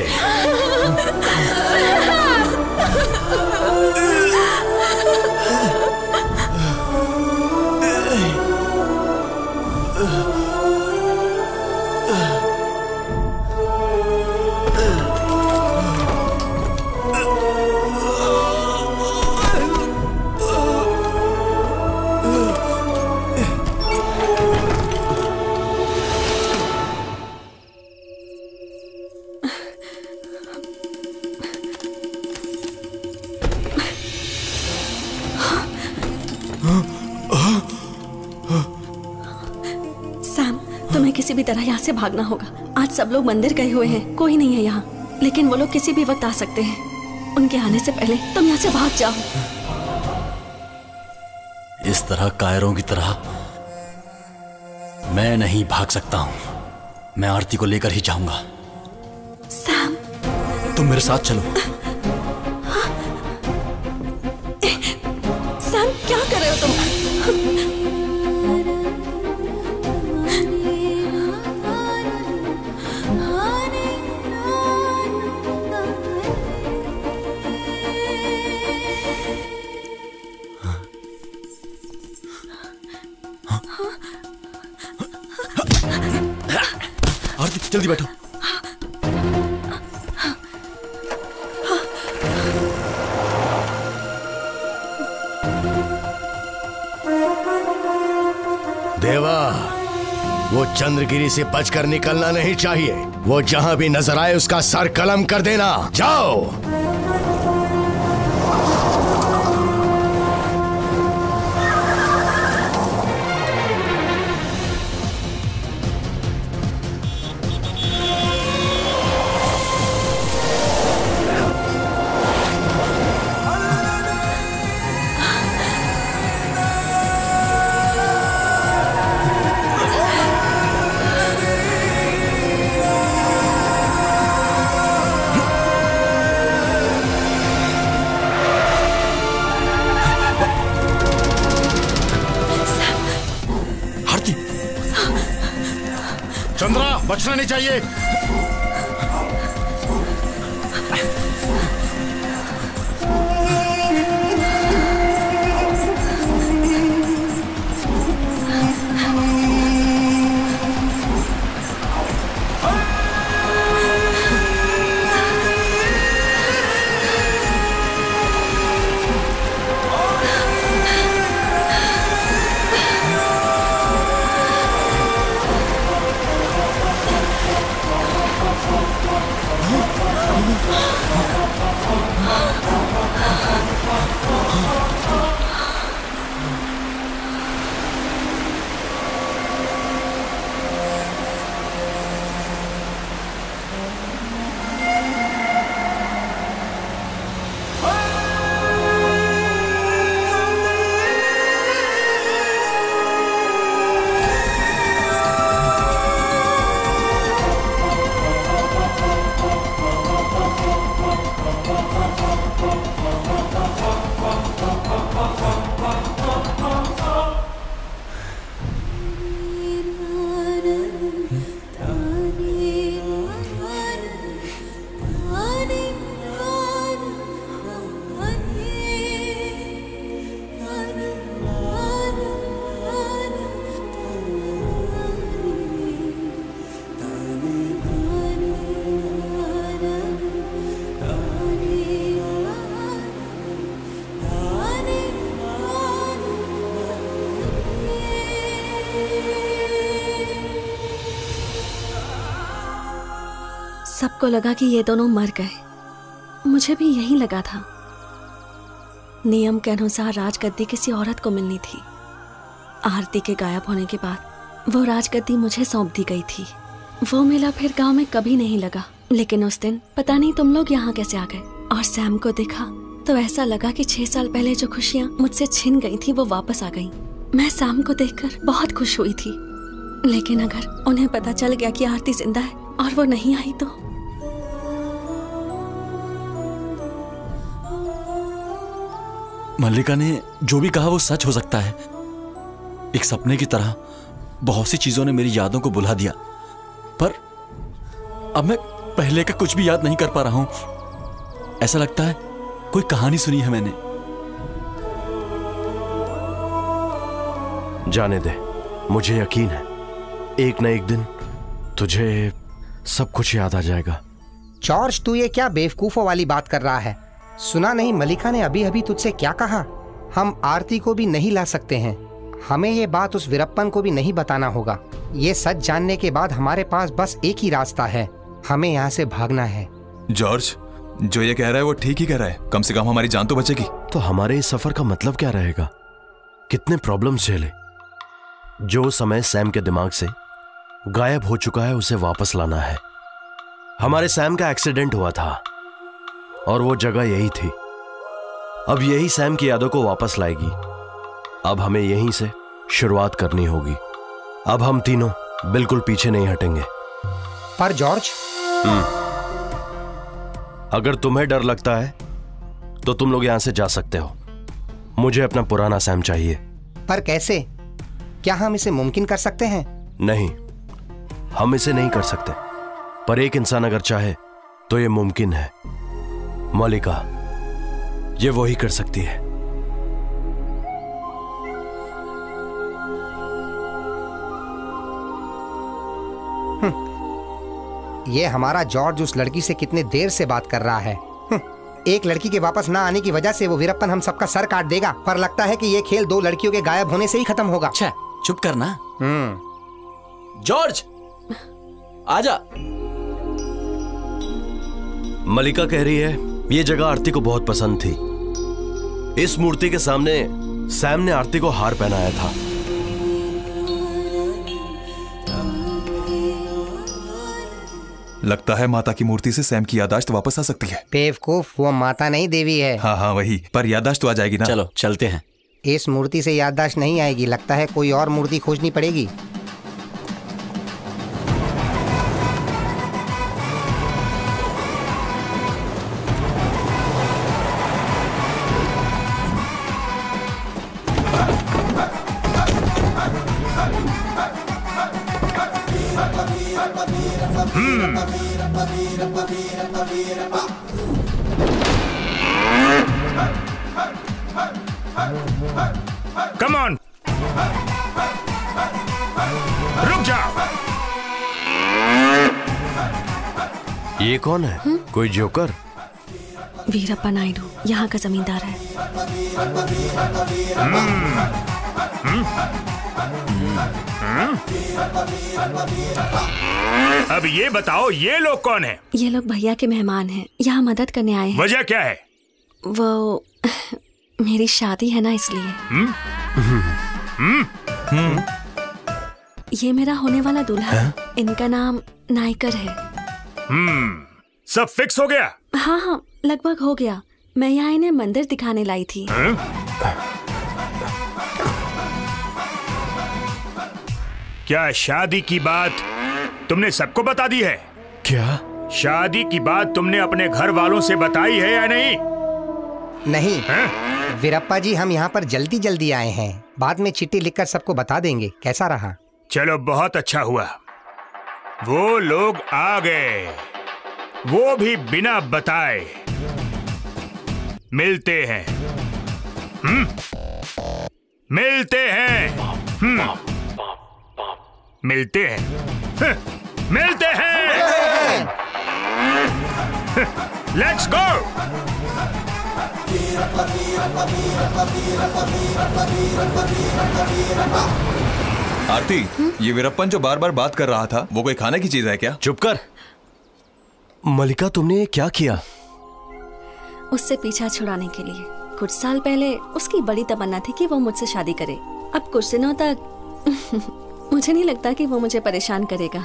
किसी भी तरह यहाँ से भागना होगा। आज सब लोग मंदिर गए हुए हैं, कोई नहीं है यहाँ, लेकिन वो लोग किसी भी वक्त आ सकते हैं। उनके आने से पहले तुम यहाँ से भाग जाओ। इस तरह कायरों की तरह मैं नहीं भाग सकता हूँ। मैं आरती को लेकर ही जाऊंगा। सैम, तुम मेरे साथ चलो। सैम, क्या कर रहे हो तुम? जल्दी बैठो। देवा, वो चंद्रगिरी से बचकर निकलना नहीं चाहिए। वो जहां भी नजर आए उसका सर कलम कर देना। जाओ। चंद्रा, बचना नहीं चाहिए। सबको लगा कि ये दोनों मर गए। मुझे भी यही लगा था। नियम के अनुसार राजगद्दी किसी औरत को मिलनी थी। आरती के गायब होने के बाद वो राजगद्दी मुझे सौंप दी गई थी। वो मेला फिर गांव में कभी नहीं लगा, लेकिन उस दिन पता नहीं तुम लोग यहाँ कैसे आ गए। और सैम को देखा तो ऐसा लगा कि 6 साल पहले जो खुशियाँ मुझसे छिन गई थी वो वापस आ गई। मैं सैम को देखकर बहुत खुश हुई थी, लेकिन अगर उन्हें पता चल गया कि आरती जिंदा है और वो नहीं आई तो। मल्लिका ने जो भी कहा वो सच हो सकता है। एक सपने की तरह बहुत सी चीजों ने मेरी यादों को बुला दिया, पर अब मैं पहले का कुछ भी याद नहीं कर पा रहा हूं। ऐसा लगता है कोई कहानी सुनी है मैंने। जाने दे, मुझे यकीन है एक न एक दिन तुझे सब कुछ याद आ जाएगा। जॉर्ज, तू ये क्या बेवकूफों वाली बात कर रहा है? सुना नहीं मलिका ने अभी अभी तुझसे क्या कहा? हम आरती को भी नहीं ला सकते हैं। हमें ये बात उस वीरप्पन को भी नहीं बताना होगा। ये सच जानने के बाद हमारे पास बस एक ही रास्ता है, हमें यहाँ से भागना है। जॉर्ज, जो ये कह रहा है वो ठीक ही कह रहा है। कम से कम हमारी जान तो बचेगी। तो हमारे इस सफर का मतलब क्या रहेगा? कितने प्रॉब्लम्स झेले। जो समय सैम के दिमाग से गायब हो चुका है उसे वापस लाना है। हमारे सैम का एक्सीडेंट हुआ था और वो जगह यही थी। अब यही सैम की यादों को वापस लाएगी। अब हमें यहीं से शुरुआत करनी होगी। अब हम तीनों बिल्कुल पीछे नहीं हटेंगे। पर जॉर्ज, अगर तुम्हें डर लगता है तो तुम लोग यहां से जा सकते हो। मुझे अपना पुराना सैम चाहिए। पर कैसे? क्या हम इसे मुमकिन कर सकते हैं? नहीं, हम इसे नहीं कर सकते, पर एक इंसान अगर चाहे तो ये मुमकिन है। मलिका, ये वही कर सकती है। ये हमारा जॉर्ज उस लड़की से कितने देर से बात कर रहा है। एक लड़की के वापस ना आने की वजह से वो वीरप्पन हम सबका सर काट देगा, पर लगता है कि ये खेल दो लड़कियों के गायब होने से ही खत्म होगा। अच्छा, चुप करना। जॉर्ज, आजा। मलिका कह रही है ये जगह आरती को बहुत पसंद थी। इस मूर्ति के सामने सैम ने आरती को हार पहनाया था। लगता है माता की मूर्ति से सैम की याददाश्त वापस आ सकती है। बेवकूफ, वो माता नहीं देवी है। हाँ हाँ वही, पर याददाश्त तो आ जाएगी ना। चलो चलते हैं। इस मूर्ति से याददाश्त नहीं आएगी, लगता है कोई और मूर्ति खोजनी पड़ेगी। कम ऑन, रुक जाओ। ये कौन है? कोई जोकर? वीरप्पा नायडू यहाँ का जमींदार है। अब ये बताओ, ये लोग कौन हैं? ये लोग भैया के मेहमान हैं, यहाँ मदद करने आए हैं। वजह क्या है? वो मेरी शादी है ना, इसलिए। ये मेरा होने वाला दूल्हा है। इनका नाम नायकर है। सब फिक्स हो गया? हाँ हाँ, लगभग हो गया। मैं यहाँ इन्हें मंदिर दिखाने लाई थी। क्या शादी की बात तुमने सबको बता दी है? क्या शादी की बात तुमने अपने घर वालों से बताई है या नहीं? नहीं वीरप्पा जी, हम यहाँ पर जल्दी जल्दी आए हैं। बाद में चिट्ठी लिखकर सबको बता देंगे। कैसा रहा? चलो बहुत अच्छा हुआ। वो लोग आ गए, वो भी बिना बताए। मिलते हैं। मिलते हैं। मिलते हैं। मिलते हैं। Let's go. आरती, ये वीरप्पन जो बार बार बात कर रहा था वो कोई खाने की चीज है क्या? चुप कर। मलिका, तुमने ये क्या किया? उससे पीछा छुड़ाने के लिए। कुछ साल पहले उसकी बड़ी तमन्ना थी कि वो मुझसे शादी करे। अब कुछ दिनों तक मुझे नहीं लगता कि वो मुझे परेशान करेगा।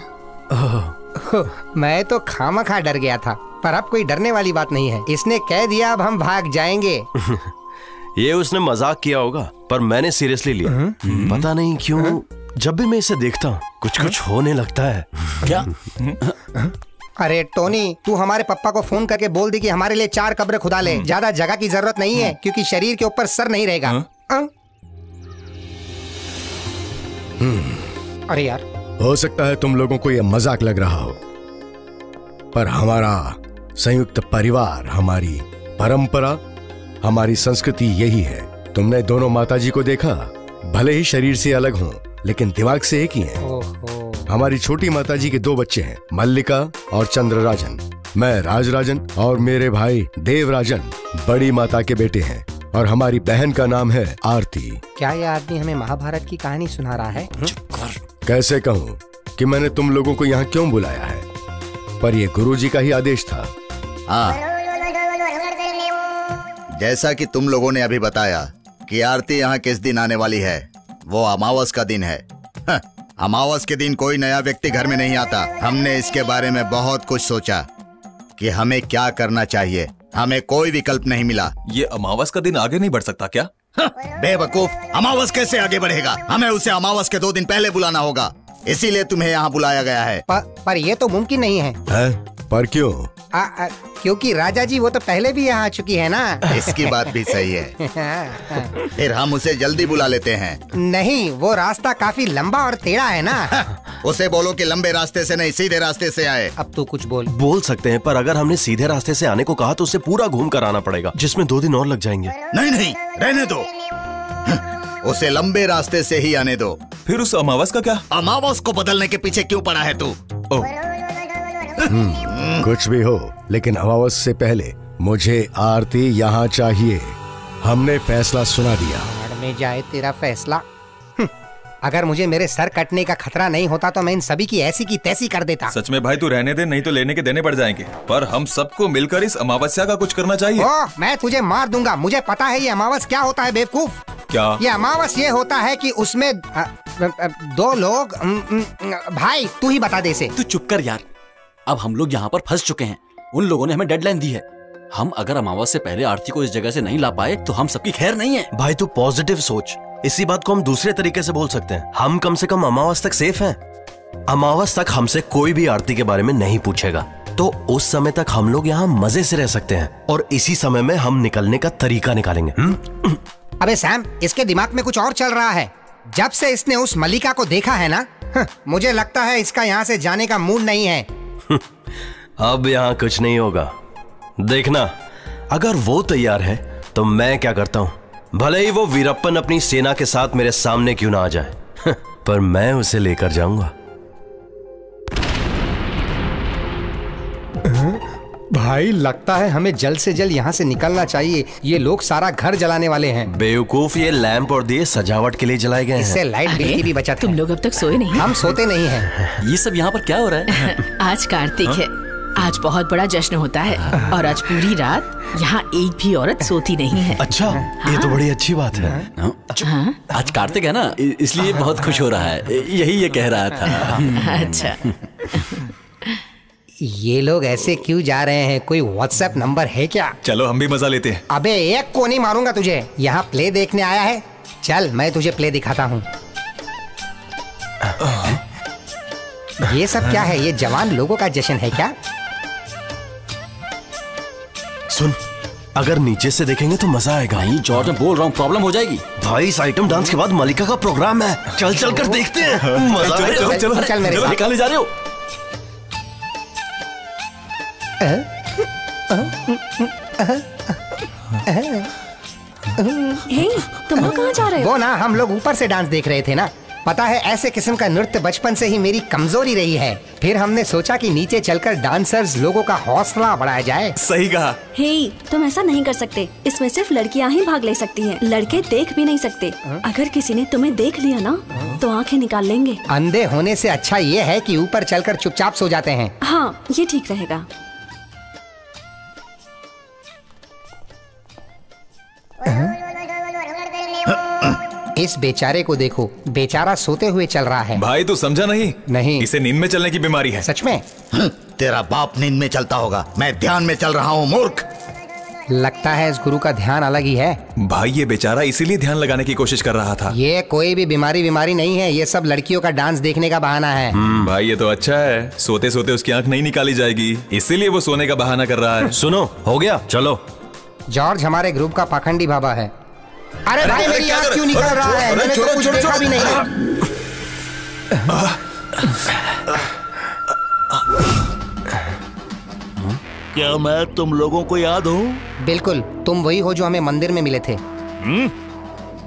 मैं तो खामखा डर गया था, पर अब कोई डरने वाली बात नहीं है। इसने कह दिया, अब हम भाग जाएंगे। ये उसने मजाक किया होगा, पर मैंने सीरियसली लिया। पता नहीं क्यों जब भी मैं इसे देखता हूँ कुछ कुछ होने लगता है। क्या? अरे टोनी, तू हमारे पापा को फोन करके बोल दी कि हमारे लिए 4 कब्र खुदा ले। ज्यादा जगह की जरूरत नहीं है, क्योंकि शरीर के ऊपर सर नहीं रहेगा। अरे यार, हो सकता है तुम लोगों को यह मजाक लग रहा हो, पर हमारा संयुक्त परिवार, हमारी परंपरा, हमारी संस्कृति यही है। तुमने दोनों माताजी को देखा, भले ही शरीर से अलग हों, लेकिन दिमाग से एक ही हैं। हमारी छोटी माताजी के 2 बच्चे हैं, मल्लिका और चंद्रराजन। मैं राजराजन और मेरे भाई देवराजन बड़ी माता के बेटे हैं, और हमारी बहन का नाम है आरती। क्या ये आदमी हमें महाभारत की कहानी सुना रहा है? कैसे कहूँ कि मैंने तुम लोगों को यहाँ क्यों बुलाया है, पर यह गुरुजी का ही आदेश था। हाँ, जैसा कि तुम लोगों ने अभी बताया कि आरती यहाँ किस दिन आने वाली है, वो अमावस का दिन है। अमावस के दिन कोई नया व्यक्ति घर में नहीं आता। हमने इसके बारे में बहुत कुछ सोचा कि हमें क्या करना चाहिए, हमें कोई विकल्प नहीं मिला। ये अमावस का दिन आगे नहीं बढ़ सकता क्या? बेवकूफ, अमावस कैसे आगे बढ़ेगा? हमें उसे अमावस के 2 दिन पहले बुलाना होगा, इसीलिए तुम्हें यहाँ बुलाया गया है। पर ये तो मुमकिन नहीं है। पर क्यों? क्योंकि राजा जी वो तो पहले भी यहाँ आ चुकी है ना। इसकी बात भी सही है। फिर हम उसे जल्दी बुला लेते हैं। नहीं, वो रास्ता काफी लंबा और टेढ़ा है ना। उसे बोलो कि लंबे रास्ते से नहीं, सीधे रास्ते से आए। अब तू कुछ बोल सकते हैं, पर अगर हमने सीधे रास्ते से आने को कहा तो उसे पूरा घूम कर आना पड़ेगा, जिसमें 2 दिन और लग जाएंगे। नहीं, रहने दो, उसे लंबे रास्ते से ही आने दो। फिर उस अमावस का क्या? अमावस को बदलने के पीछे क्यों पड़ा है तू? कुछ भी हो, लेकिन अमावस से पहले मुझे आरती यहाँ चाहिए। हमने फैसला सुना दिया। में जाए तेरा फैसला। अगर मुझे मेरे सर कटने का खतरा नहीं होता तो मैं इन सभी की ऐसी की तैसी कर देता। सच में भाई तू रहने दे, नहीं तो लेने के देने पड़ जाएंगे। पर हम सबको मिलकर इस अमावस्या का कुछ करना चाहिए। मैं तुझे मार दूंगा। मुझे पता है ये अमावस क्या होता है बेवकूफ। क्या? ये अमावस ये होता है कि उसमें 2 लोग। भाई तू ही बता दे इसे। तू चुप कर यार। अब हम लोग यहाँ पर फंस चुके हैं। उन लोगों ने हमें डेडलाइन दी है। हम अगर अमावस से पहले आरती को इस जगह से नहीं ला पाए तो हम सबकी खैर नहीं है। भाई तू पॉजिटिव सोच। इसी बात को हम दूसरे तरीके से बोल सकते हैं। हम कम से कम अमावस तक सेफ हैं। अमावस तक हमसे कोई भी आरती के बारे में नहीं पूछेगा, तो उस समय तक हम लोग यहाँ मजे से रह सकते हैं, और इसी समय में हम निकलने का तरीका निकालेंगे। अबे सैम, इसके दिमाग में कुछ और चल रहा है। जब से इसने उस मल्लिका को देखा है ना, मुझे लगता है इसका यहाँ से जाने का मूड नहीं है। अब यहाँ कुछ नहीं होगा। देखना, अगर वो तैयार है तो मैं क्या करता हूँ। भले ही वो वीरप्पन अपनी सेना के साथ मेरे सामने क्यों ना आ जाए, पर मैं उसे लेकर जाऊंगा। भाई लगता है हमें जल्द से जल्द यहाँ से निकलना चाहिए। ये लोग सारा घर जलाने वाले हैं। बेवकूफ, ये लैंप और दिए सजावट के लिए जलाए गए हैं। इससे लाइट बिल की भी बचत है। तुम लोग अब तक सोए नहीं? हम सोते नहीं हैं। ये सब यहाँ पर क्या हो रहा है? आज कार्तिक है। आज बहुत बड़ा जश्न होता है और आज पूरी रात यहाँ एक भी औरत सोती नहीं है। अच्छा, ये तो बड़ी अच्छी बात है। आज कार्तिक है ना, इसलिए बहुत खुश हो रहा है। यही ये कह रहा था। अच्छा, ये लोग ऐसे क्यों जा रहे हैं? कोई व्हाट्सएप नंबर है क्या? चलो हम भी मजा लेते हैं। अबे एक को नहीं मारूंगा तुझे। यहाँ प्ले देखने आया है? चल मैं तुझे प्ले दिखाता हूँ। ये सब क्या है? ये जवान लोगों का जश्न है क्या? सुन, अगर नीचे से देखेंगे तो मजा आएगा। नहीं जॉर्ज, मैं बोल रहा हूँ प्रॉब्लम हो जाएगी। भाई इस आइटम डांस के बाद मल्लिका का प्रोग्राम है। चल चल कर देखते हैं। मजा आएगा। चल मेरे साथ। निकाले जा रहे हो? हे, तुम लोग कहाँ जा रहे हो? वो ना, हम लोग ऊपर से डांस देख रहे थे ना। पता है ऐसे किस्म का नृत्य बचपन से ही मेरी कमजोरी रही है। फिर हमने सोचा कि नीचे चलकर डांसर्स लोगों का हौसला बढ़ाया जाए। सही कहा। हे, तुम ऐसा नहीं कर सकते। इसमें सिर्फ लड़कियां ही भाग ले सकती हैं। लड़के देख भी नहीं सकते। अगर किसी ने तुम्हें देख लिया ना तो आंखें निकाल लेंगे। अंधे होने से अच्छा ये है कि ऊपर चलकर चुपचाप सो जाते हैं। हाँ, ये ठीक रहेगा। इस बेचारे को देखो, बेचारा सोते हुए चल रहा है। भाई तू समझा नहीं? नहीं, इसे नींद में चलने की बीमारी है। सच में? तेरा बाप नींद में चलता होगा, मैं ध्यान में चल रहा हूँ मूर्ख। लगता है इस गुरु का ध्यान अलग ही है। भाई ये बेचारा इसीलिए ध्यान लगाने की कोशिश कर रहा था। ये कोई भी बीमारी नहीं है। ये सब लड़कियों का डांस देखने का बहाना है। भाई ये तो अच्छा है, सोते सोते उसकी आंख नहीं निकाली जाएगी, इसीलिए वो सोने का बहाना कर रहा है। सुनो, हो गया, चलो। जॉर्ज हमारे ग्रुप का पाखंडी बाबा है। अरे भाई मेरी आंख क्यों निकल रहा है? मैंने तो कुछ देखा भी नहीं। क्या मैं तुम लोगों को याद हूँ? बिल्कुल, तुम वही हो जो हमें मंदिर में मिले थे।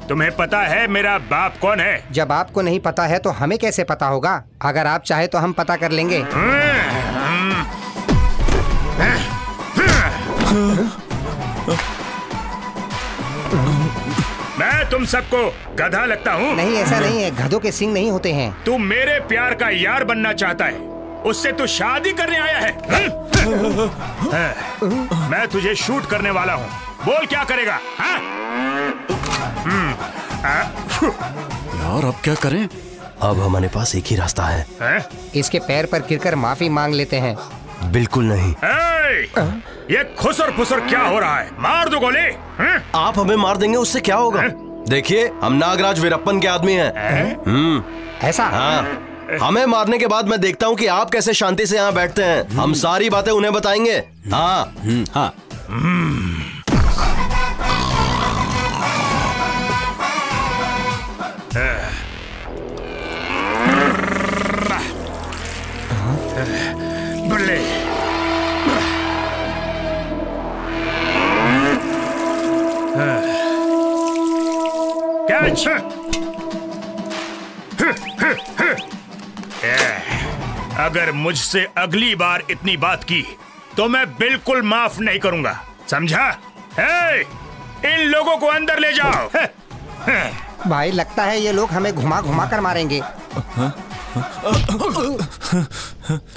तुम्हें पता है मेरा बाप कौन है? जब आपको नहीं पता है तो हमें कैसे पता होगा? अगर आप चाहे तो हम पता कर लेंगे। मैं तुम सबको गधा लगता हूँ? नहीं, ऐसा नहीं है, गधों के सींग नहीं होते हैं। तू मेरे प्यार का यार बनना चाहता है, उससे तू शादी करने आया है। मैं तुझे शूट करने वाला हूँ, बोल क्या करेगा? यार अब क्या करें? अब हमारे पास एक ही रास्ता है। इसके पैर पर गिरकर माफी मांग लेते हैं। बिल्कुल नहीं। ये खुसर फुसर क्या हो रहा है? मार दो गोली। आप हमें मार देंगे, उससे क्या होगा? देखिए, हम नागराज वीरप्पन के आदमी हैं। ऐसा? हाँ। हमें मारने के बाद मैं देखता हूँ कि आप कैसे शांति से यहाँ बैठते हैं। हम सारी बातें उन्हें बताएंगे। हाँ। हाँ। बल्ले। कैच। अगर मुझसे अगली बार इतनी बात की तो मैं बिल्कुल माफ नहीं करूंगा, समझा? इन लोगों को अंदर ले जाओ। भाई, लगता है ये लोग हमें घुमा घुमा कर मारेंगे।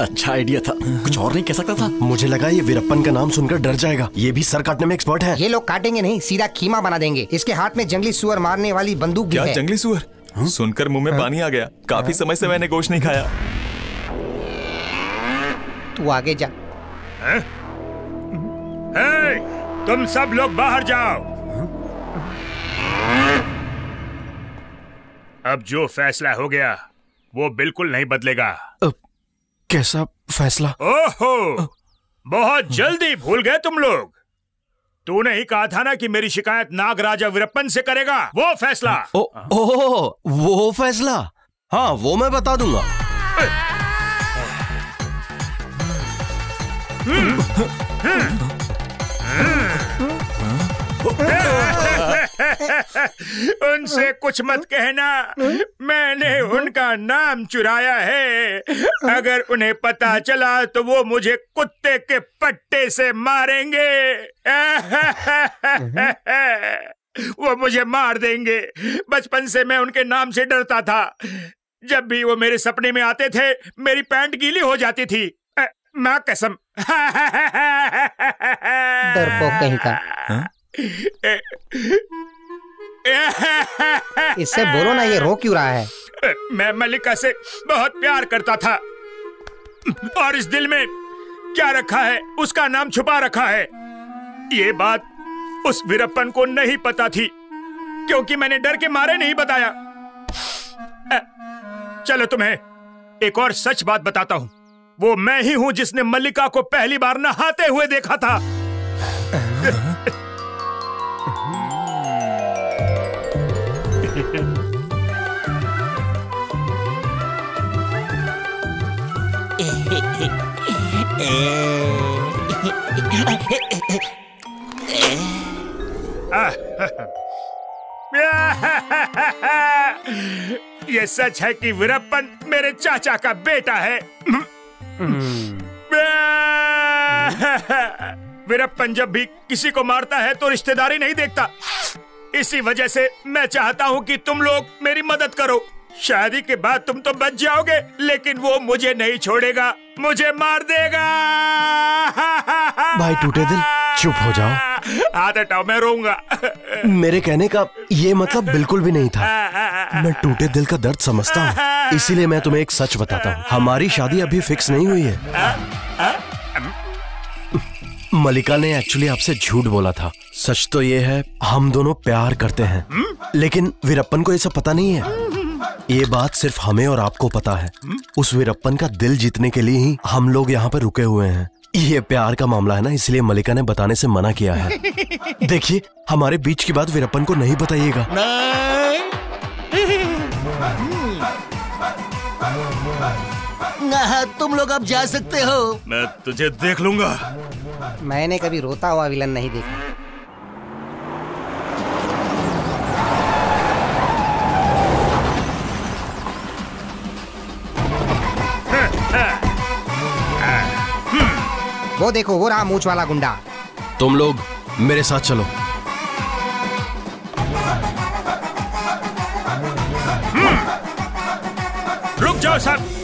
अच्छा आइडिया था, कुछ और नहीं कह सकता था। मुझे लगा ये वीरप्पन का नाम सुनकर डर जाएगा। ये भी सर काटने में एक्सपर्ट है। ये लोग काटेंगे नहीं, सीधा कीमा बना देंगे। इसके हाथ में जंगली सुअर मारने वाली बंदूक भी है। क्या जंगली सुअर? सुनकर मुंह में पानी आ गया। काफी समय से मैंने गोश्त नहीं खाया। तू आगे जा। तुम सब लोग बाहर जाओ। अब जो फैसला हो गया वो बिल्कुल नहीं बदलेगा। कैसा फैसला? ओहो, बहुत जल्दी भूल गए तुम लोग। तूने ही कहा था ना कि मेरी शिकायत नागराजा वीरप्पन से करेगा। वो फैसला। वो फैसला? हाँ, वो मैं बता दूंगा। उनसे कुछ मत कहना, मैंने उनका नाम चुराया है। अगर उन्हें पता चला तो वो मुझे कुत्ते के पट्टे से मारेंगे। वो मुझे मार देंगे। बचपन से मैं उनके नाम से डरता था। जब भी वो मेरे सपने में आते थे मेरी पैंट गीली हो जाती थी। माँ कसम। डरपोक कहीं का। इससे बोलो ना, ये रो क्यों रहा है? मैं मल्लिका से बहुत प्यार करता था और इस दिल में क्या रखा है उसका नाम छुपा रखा है। ये बात उस वीरप्पन को नहीं पता थी क्योंकि मैंने डर के मारे नहीं बताया। चलो तुम्हें एक और सच बात बताता हूँ। वो मैं ही हूँ जिसने मल्लिका को पहली बार नहाते हुए देखा था। ये सच है कि वीरप्पन मेरे चाचा का बेटा है। वीरप्पन जब भी किसी को मारता है तो रिश्तेदारी नहीं देखता। इसी वजह से मैं चाहता हूँ कि तुम लोग मेरी मदद करो। शादी के बाद तुम तो बच जाओगे लेकिन वो मुझे नहीं छोड़ेगा, मुझे मार देगा। भाई टूटे दिल, चुप हो जाओ। हाथ हटाओ, मैं रोऊंगा। मेरे कहने का ये मतलब बिल्कुल भी नहीं था। मैं टूटे दिल का दर्द समझता हूँ, इसीलिए मैं तुम्हें एक सच बताता हूँ। हमारी शादी अभी फिक्स नहीं हुई है। मल्लिका ने एक्चुअली आपसे झूठ बोला था। सच तो ये है हम दोनों प्यार करते हैं, लेकिन वीरप्पन को ये सब पता नहीं है। ये बात सिर्फ हमें और आपको पता है। उस वीरप्पन का दिल जीतने के लिए ही हम लोग यहाँ पर रुके हुए हैं। ये प्यार का मामला है ना, इसलिए मल्लिका ने बताने से मना किया है। देखिए, हमारे बीच की बात वीरप्पन को नहीं बताइएगा। तुम लोग अब जा सकते हो। मैं तुझे देख लूंगा। मैंने कभी रोता हुआ विलन नहीं देखा। वो देखो, वो रहा मूंछ वाला गुंडा। तुम लोग मेरे साथ चलो। रुक जाओ साहब।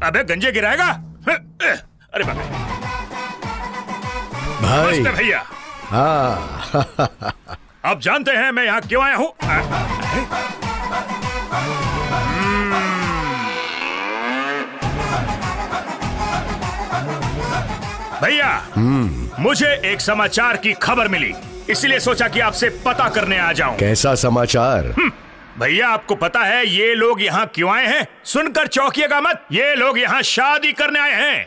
अबे गंजे गिराएगा। अरे बाप रे। भाई। नमस्ते भैया। हाँ। अब जानते हैं मैं यहाँ क्यों आया हूँ। भैया, मुझे एक समाचार की खबर मिली, इसलिए सोचा कि आपसे पता करने आ जाऊं। कैसा समाचार? भैया, आपको पता है ये लोग यहाँ क्यों आए हैं? सुनकर चौंकिएगा मत, ये लोग यहाँ शादी करने आए हैं।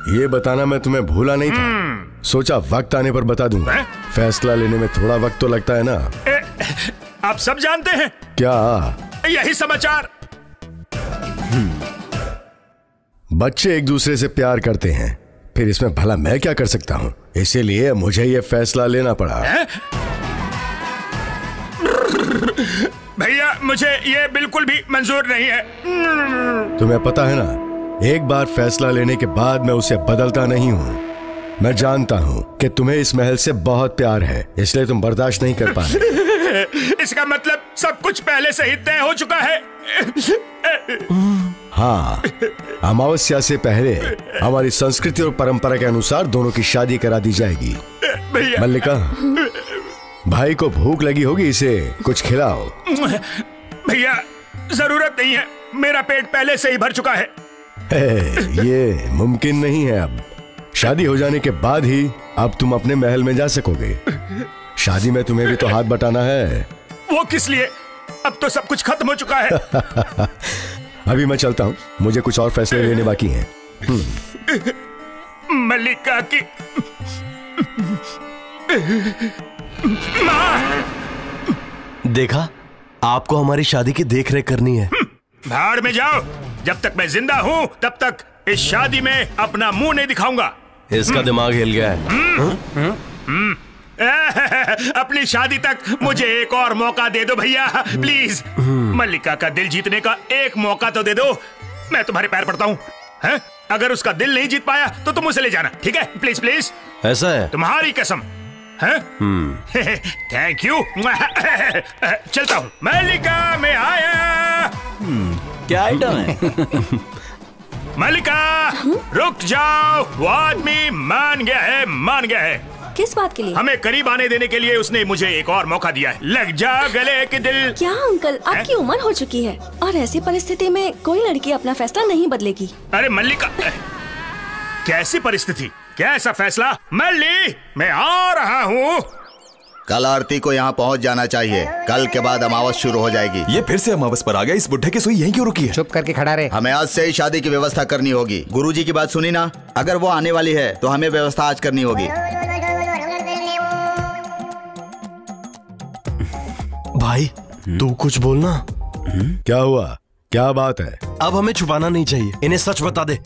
ये बताना मैं तुम्हें भूला नहीं था। सोचा वक्त आने पर बता दूंगा। फैसला लेने में थोड़ा वक्त तो लगता है ना। आप सब जानते हैं क्या? यही समाचार। बच्चे एक दूसरे से प्यार करते हैं, फिर इसमें भला मैं क्या कर सकता हूँ? इसीलिए मुझे ये फैसला लेना पड़ा। भैया, मुझे ये बिल्कुल भी मंजूर नहीं है। तुम्हें पता है ना, एक बार फैसला लेने के बाद मैं उसे बदलता नहीं हूँ। मैं जानता हूँ कि तुम्हें इस महल से बहुत प्यार है, इसलिए तुम बर्दाश्त नहीं कर पा रहे। इसका मतलब सब कुछ पहले से ही तय हो चुका है। हाँ, अमावस्या से पहले हमारी संस्कृति और परंपरा के अनुसार दोनों की शादी करा दी जाएगी। मल्लिका, भाई को भूख लगी होगी, इसे कुछ खिलाओ। भैया, जरूरत नहीं है, मेरा पेट पहले से ही भर चुका है। ये मुमकिन नहीं है। अब शादी हो जाने के बाद ही अब तुम अपने महल में जा सकोगे। शादी में तुम्हें भी तो हाथ बटाना है। वो किस लिए? अब तो सब कुछ खत्म हो चुका है। अभी मैं चलता हूँ, मुझे कुछ और फैसले लेने बाकी हैं। मल्लिका की माँ। देखा, आपको हमारी शादी की देखरेख करनी है। भाड़ में जाओ। जब तक मैं जिंदा हूँ तब तक इस शादी में अपना मुंह नहीं दिखाऊंगा। इसका दिमाग हिल गया है। अपनी शादी तक मुझे एक और मौका दे दो भैया, प्लीज। मल्लिका का दिल जीतने का एक मौका तो दे दो। मैं तुम्हारे पैर पड़ता हूँ। अगर उसका दिल नहीं जीत पाया तो तुम उसे ले जाना, ठीक है? Please please. ऐसा है? तुम्हारी कसम। Thank you. चलता हूँ। मल्लिका, मैं आया। क्या आइटम है? मल्लिका, रुक जाओ। वो आदमी मान गया है, मान गया है। किस बात के लिए? हमें करीब आने देने के लिए उसने मुझे एक और मौका दिया है। लग जा गले के दिल। क्या अंकल, आपकी उम्र हो चुकी है और ऐसी परिस्थिति में कोई लड़की अपना फैसला नहीं बदलेगी। अरे मल्लिका, कैसी परिस्थिति, कैसा फैसला? मल्ली, मैं आ रहा हूँ। कल आरती को यहाँ पहुँच जाना चाहिए। कल के बाद अमावस शुरू हो जाएगी। ये फिर से अमावस पर आ गया। इस बुढ़े की सुई यहीं क्यों रुकी है? चुप करके खड़ा रहे। हमें आज से ही शादी की व्यवस्था करनी होगी। गुरुजी की बात सुनी ना? अगर वो आने वाली है तो हमें व्यवस्था आज करनी होगी। भाई, तू कुछ बोलना। क्या हुआ? क्या बात है? अब हमें छुपाना नहीं चाहिए, इन्हें सच बता दे।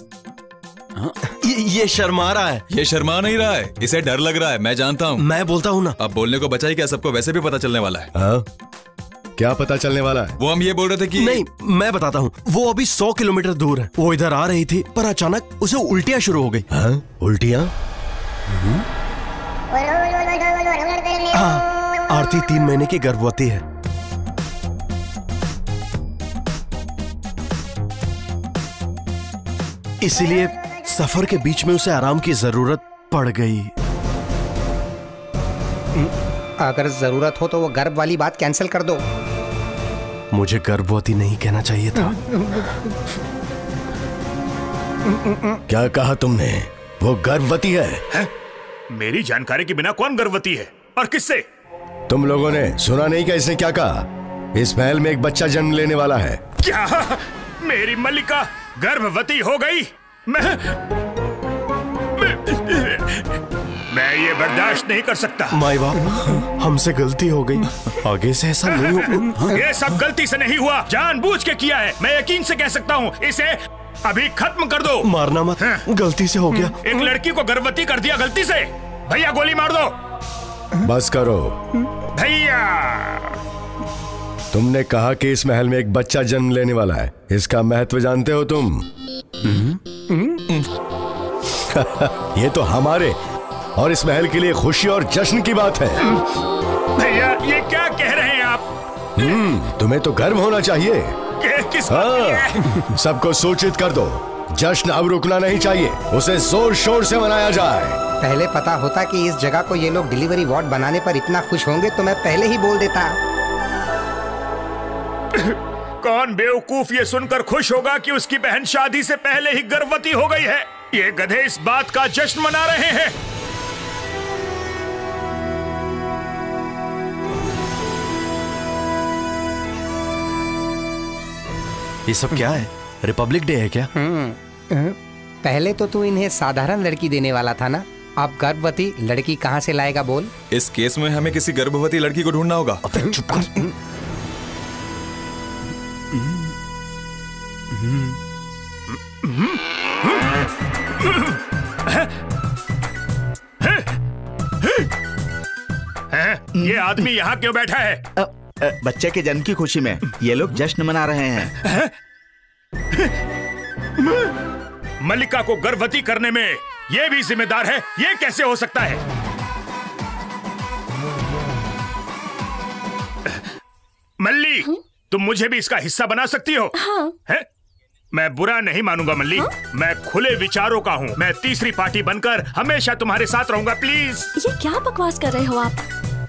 ये शर्मा रहा है। ये शर्मा नहीं रहा है, इसे डर लग रहा है। मैं जानता हूँ। मैं बोलता हूँ ना। अब बोलने को बचा ही क्या, सबको वैसे भी पता चलने वाला है। क्या पता चलने वाला है? वो हम ये बोल रहे थे कि नहीं, मैं बताता हूँ। वो अभी 100 किलोमीटर दूर है। वो इधर आ रही थी पर अचानक उसे उल्टियाँ शुरू हो गई। उल्टियाँ? हाँ, आरती 3 महीने की गर्भवती है। इसीलिए सफर के बीच में उसे आराम की जरूरत पड़ गई। अगर जरूरत हो तो वो गर्भ वाली बात कैंसिल कर दो। मुझे गर्भवती नहीं कहना चाहिए था। क्या कहा तुमने? वो गर्भवती है? मेरी जानकारी के बिना कौन गर्भवती है और किससे? तुम लोगों ने सुना नहीं क्या इसने क्या कहा? इस महल में एक बच्चा जन्म लेने वाला है। क्या? मेरी मल्लिका मैं ये बर्दाश्त नहीं कर सकता। माई बाप, हमसे गलती हो गई, आगे से ऐसा नहीं होगा। ये सब गलती से नहीं हुआ, जानबूझ के किया है। मैं यकीन से कह सकता हूँ, इसे अभी खत्म कर दो। मारना मत, गलती से हो गया। एक लड़की को गर्भवती कर दिया गलती से। भैया गोली मार दो। बस करो भैया। तुमने कहा कि इस महल में एक बच्चा जन्म लेने वाला है, इसका महत्व जानते हो तुम? ये तो हमारे और इस महल के लिए खुशी और जश्न की बात है। भैया ये क्या कह रहे हैं आप? तुम्हें तो गर्व होना चाहिए। किस हाँ, सबको सूचित कर दो, जश्न अब रुकना नहीं चाहिए, उसे जोर शोर से मनाया जाए। पहले पता होता कि इस जगह को ये लोग डिलीवरी वार्ड बनाने पर इतना खुश होंगे तो मैं पहले ही बोल देता। कौन बेवकूफ ये सुनकर खुश होगा कि उसकी बहन शादी से पहले ही गर्भवती हो गई है? ये गधे इस बात का जश्न मना रहे हैं। ये सब क्या है? रिपब्लिक डे है क्या? पहले तो तू इन्हें साधारण लड़की देने वाला था ना, अब गर्भवती लड़की कहाँ से लाएगा बोल? इस केस में हमें किसी गर्भवती लड़की को ढूंढना होगा। चुप कर। ये आदमी यहाँ क्यों बैठा है? बच्चे के जन्म की खुशी में ये लोग जश्न मना रहे हैं। मल्लिका को गर्भवती करने में ये भी जिम्मेदार है? ये कैसे हो सकता है? मल्ली, तुम मुझे भी इसका हिस्सा बना सकती हो? हाँ। है? मैं बुरा नहीं मानूंगा मल्ली। हाँ? मैं खुले विचारों का हूँ। मैं तीसरी पार्टी बनकर हमेशा तुम्हारे साथ रहूंगा, प्लीज। ये क्या बकवास कर रहे हो आप?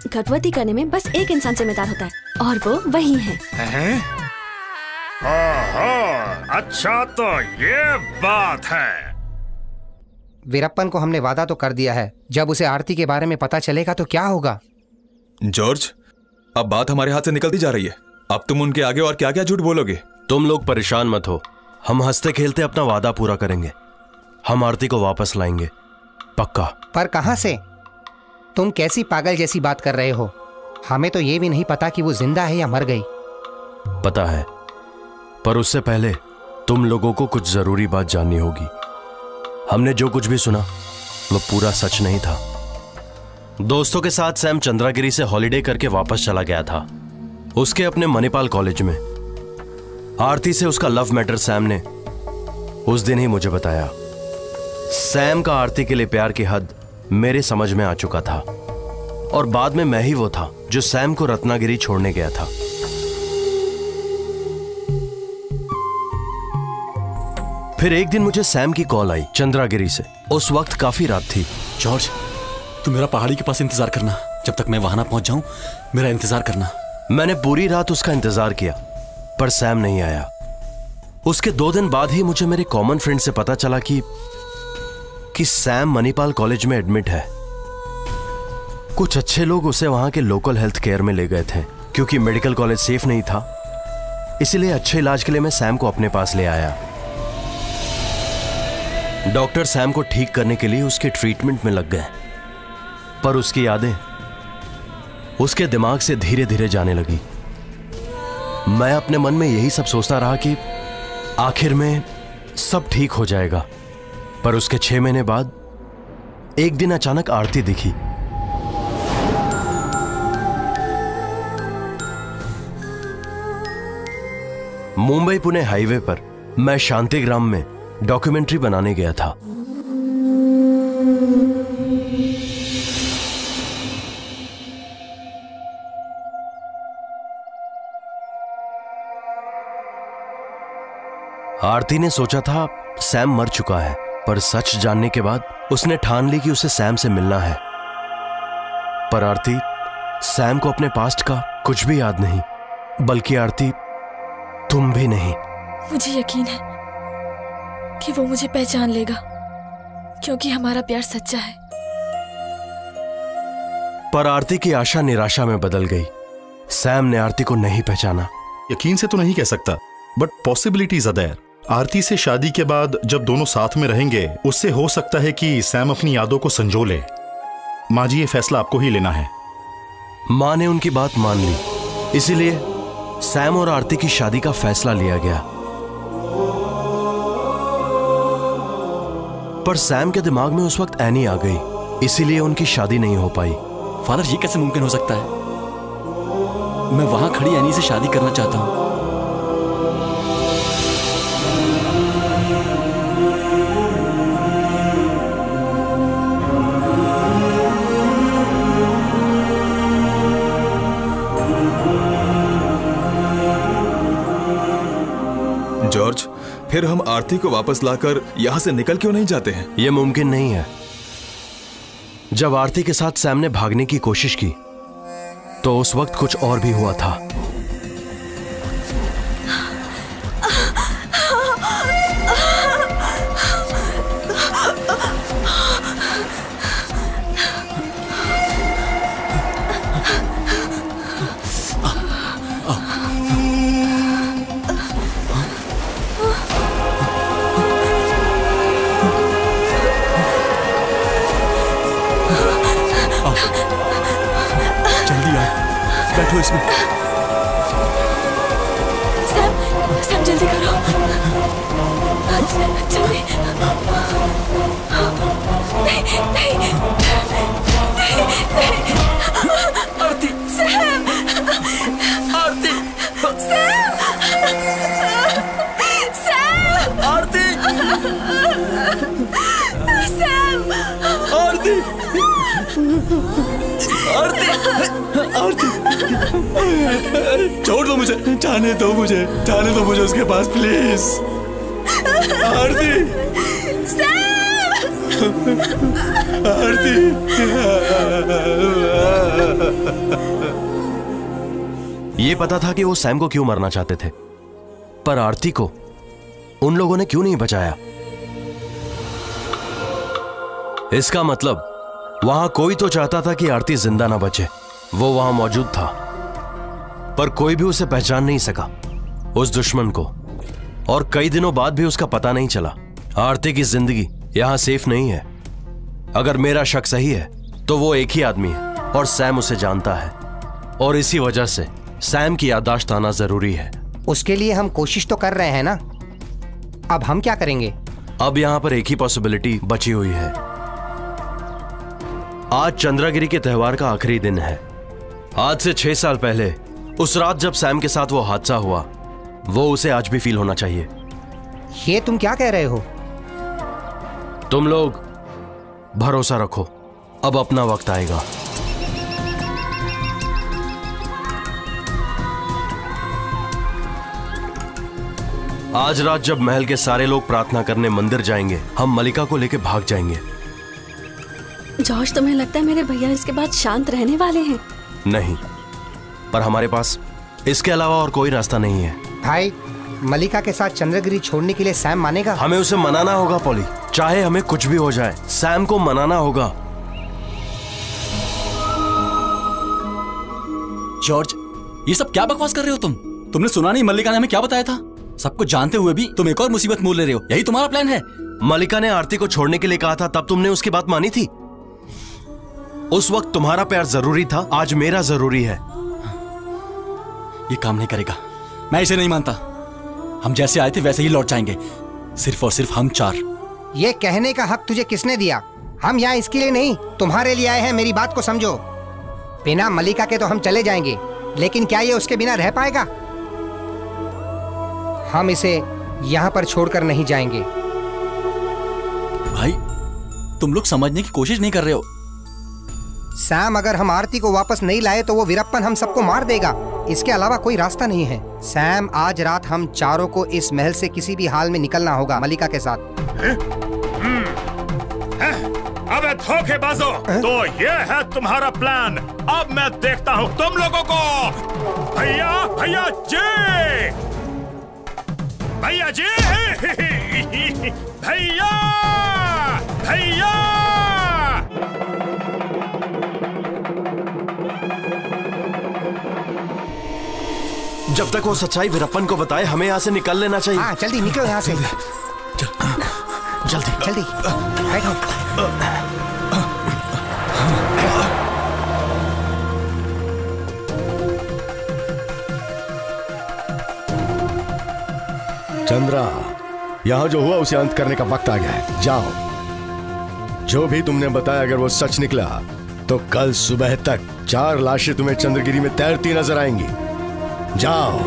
गर्भवती करने में बस एक इंसान जिम्मेदार होता है और वो वही है। अच्छा तो ये बात है। वीरप्पन को हमने वादा तो कर दिया है, जब उसे आरती के बारे में पता चलेगा तो क्या होगा? जॉर्ज, अब बात हमारे हाथ से निकलती जा रही है। अब तुम उनके आगे और क्या क्या झूठ बोलोगे? तुम लोग परेशान मत हो, हम हंसते खेलते अपना वादा पूरा करेंगे। हम आरती को वापस लाएंगे, पक्का। पर कहां से? तुम कैसी पागल जैसी बात कर रहे हो? हमें तो ये भी नहीं पता कि वो जिंदा है या मर गई। पता है, पर उससे पहले तुम लोगों को कुछ जरूरी बात जाननी होगी। हमने जो कुछ भी सुना वो पूरा सच नहीं था। दोस्तों के साथ सैम चंद्रागिरी से हॉलिडे करके वापस चला गया था, उसके अपने मणिपाल कॉलेज में। आरती से उसका लव मैटर सैम ने उस दिन ही मुझे बताया। सैम का आरती के लिए प्यार की हद मेरे समझ में आ चुका था और बाद में मैं ही वो था जो सैम को रत्नागिरी छोड़ने गया था। फिर एक दिन मुझे सैम की कॉल आई चंद्रागिरी से। उस वक्त काफी रात थी। जॉर्ज, तुम मेरा पहाड़ी के पास इंतजार करना, जब तक मैं वहां ना पहुंच जाऊं मेरा इंतजार करना। मैंने पूरी रात उसका इंतजार किया पर सैम नहीं आया। उसके 2 दिन बाद ही मुझे मेरे कॉमन फ्रेंड से पता चला कि सैम मणिपाल कॉलेज में एडमिट है। कुछ अच्छे लोग उसे वहां के लोकल हेल्थ केयर में ले गए थे। क्योंकि मेडिकल कॉलेज सेफ नहीं था, इसलिए अच्छे इलाज के लिए मैं सैम को अपने पास ले आया। डॉक्टर सैम को ठीक करने के लिए उसके ट्रीटमेंट में लग गए, पर उसकी यादें उसके दिमाग से धीरे धीरे जाने लगी। मैं अपने मन में यही सब सोचता रहा कि आखिर में सब ठीक हो जाएगा। पर उसके 6 महीने बाद एक दिन अचानक आरती दिखी। मुंबई पुणे हाईवे पर मैं शांतिग्राम में डॉक्यूमेंट्री बनाने गया था। आरती ने सोचा था सैम मर चुका है, पर सच जानने के बाद उसने ठान ली कि उसे सैम से मिलना है। पर आरती, सैम को अपने पास्ट का कुछ भी याद नहीं, बल्कि आरती तुम भी नहीं। मुझे यकीन है कि वो मुझे पहचान लेगा, क्योंकि हमारा प्यार सच्चा है। पर आरती की आशा निराशा में बदल गई। सैम ने आरती को नहीं पहचाना। यकीन से तो नहीं कह सकता, बट पॉसिबिलिटीज आर देयर। आरती से शादी के बाद जब दोनों साथ में रहेंगे, उससे हो सकता है कि सैम अपनी यादों को संजो ले। माँ जी, ये फैसला आपको ही लेना है। माँ ने उनकी बात मान ली, इसीलिए सैम और आरती की शादी का फैसला लिया गया। पर सैम के दिमाग में उस वक्त एनी आ गई, इसीलिए उनकी शादी नहीं हो पाई। फादर, ये कैसे मुमकिन हो सकता है? मैं वहां खड़ी एनी से शादी करना चाहता हूं। जॉर्ज, फिर हम आरती को वापस लाकर यहाँ से निकल क्यों नहीं जाते हैं? यह मुमकिन नहीं है। जब आरती के साथ सैम ने भागने की कोशिश की तो उस वक्त कुछ और भी हुआ था। बैठो इसमें। सैम जल्दी करो, जल्दी। नहीं, आरती, सैम, आरती, सैम, सैम, आरती, सैम, आरती, आरती, आरती, छोड़ दो मुझे, जाने दो मुझे, जाने दो मुझे उसके पास, प्लीज। आरती, आरती। ये पता था कि वो सैम को क्यों मरना चाहते थे, पर आरती को उन लोगों ने क्यों नहीं बचाया? इसका मतलब वहां कोई तो चाहता था कि आरती जिंदा ना बचे। वो वहां मौजूद था, पर कोई भी उसे पहचान नहीं सका, उस दुश्मन को, और कई दिनों बाद भी उसका पता नहीं चला। आरती की जिंदगी यहां सेफ नहीं है। अगर मेरा शक सही है तो वो एक ही आदमी है और सैम उसे जानता है, और इसी वजह से सैम की याददाश्त आना जरूरी है। उसके लिए हम कोशिश तो कर रहे हैं ना, अब हम क्या करेंगे? अब यहां पर एक ही पॉसिबिलिटी बची हुई है। आज चंद्रगिरी के त्योहार का आखिरी दिन है। आज से 6 साल पहले उस रात जब सैम के साथ वो हादसा हुआ, वो उसे आज भी फील होना चाहिए। ये तुम क्या कह रहे हो? तुम लोग भरोसा रखो, अब अपना वक्त आएगा। आज रात जब महल के सारे लोग प्रार्थना करने मंदिर जाएंगे, हम मलिका को लेकर भाग जाएंगे। जॉर्ज, तुम्हें लगता है मेरे भैया इसके बाद शांत रहने वाले हैं? नहीं, पर हमारे पास इसके अलावा और कोई रास्ता नहीं है। भाई, मलिका के साथ चंद्रगिरी छोड़ने के लिए सैम मानेगा? हमें उसे मनाना होगा पॉली, चाहे हमें कुछ भी हो जाए, सैम को मनाना होगा। जॉर्ज, ये सब क्या बकवास कर रहे हो तुम? तुमने सुना नहीं मल्लिका ने हमें क्या बताया था? सब कुछ जानते हुए भी तुम एक और मुसीबत मोल ले रहे हो, यही तुम्हारा प्लान है? मलिका ने आरती को छोड़ने के लिए कहा था, तब तुमने उसकी बात मानी थी। उस वक्त तुम्हारा प्यार जरूरी था, आज मेरा जरूरी है। ये काम नहीं करेगा, मैं इसे नहीं मानता। हम जैसे आए थे वैसे ही लौट जाएंगे, सिर्फ और सिर्फ हम 4। ये कहने का हक तुझे किसने दिया? हम यहाँ इसके लिए नहीं, तुम्हारे लिए आए हैं। मेरी बात को समझो। बिना मलिका के तो हम चले जाएंगे, लेकिन क्या ये उसके बिना रह पाएगा? हम इसे यहाँ पर छोड़कर नहीं जाएंगे। भाई, तुम लोग समझने की कोशिश नहीं कर रहे हो। सैम, अगर हम आरती को वापस नहीं लाए तो वो वीरप्पन हम सबको मार देगा। इसके अलावा कोई रास्ता नहीं है। सैम, आज रात हम चारों को इस महल से किसी भी हाल में निकलना होगा मलिका के साथ। अबे धोखेबाजों, तो ये है तुम्हारा प्लान। अब मैं देखता हूँ तुम लोगों को। भैया, भैया जी, भैया जी, भैया, भैया। जब तक वो सच्चाई वीरप्पन को बताए, हमें यहाँ से निकल लेना चाहिए। हाँ, जल्दी निकलो यहाँ से। जल्दी जल्दी बैठो। चंद्रा, यहां जो हुआ उसे अंत करने का वक्त आ गया है। जाओ, जो भी तुमने बताया अगर वो सच निकला तो कल सुबह तक 4 लाशें तुम्हें चंद्रगिरी में तैरती नजर आएंगी। जाओ।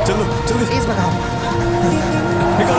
चलो चलो प्लीज बताओ। निकालो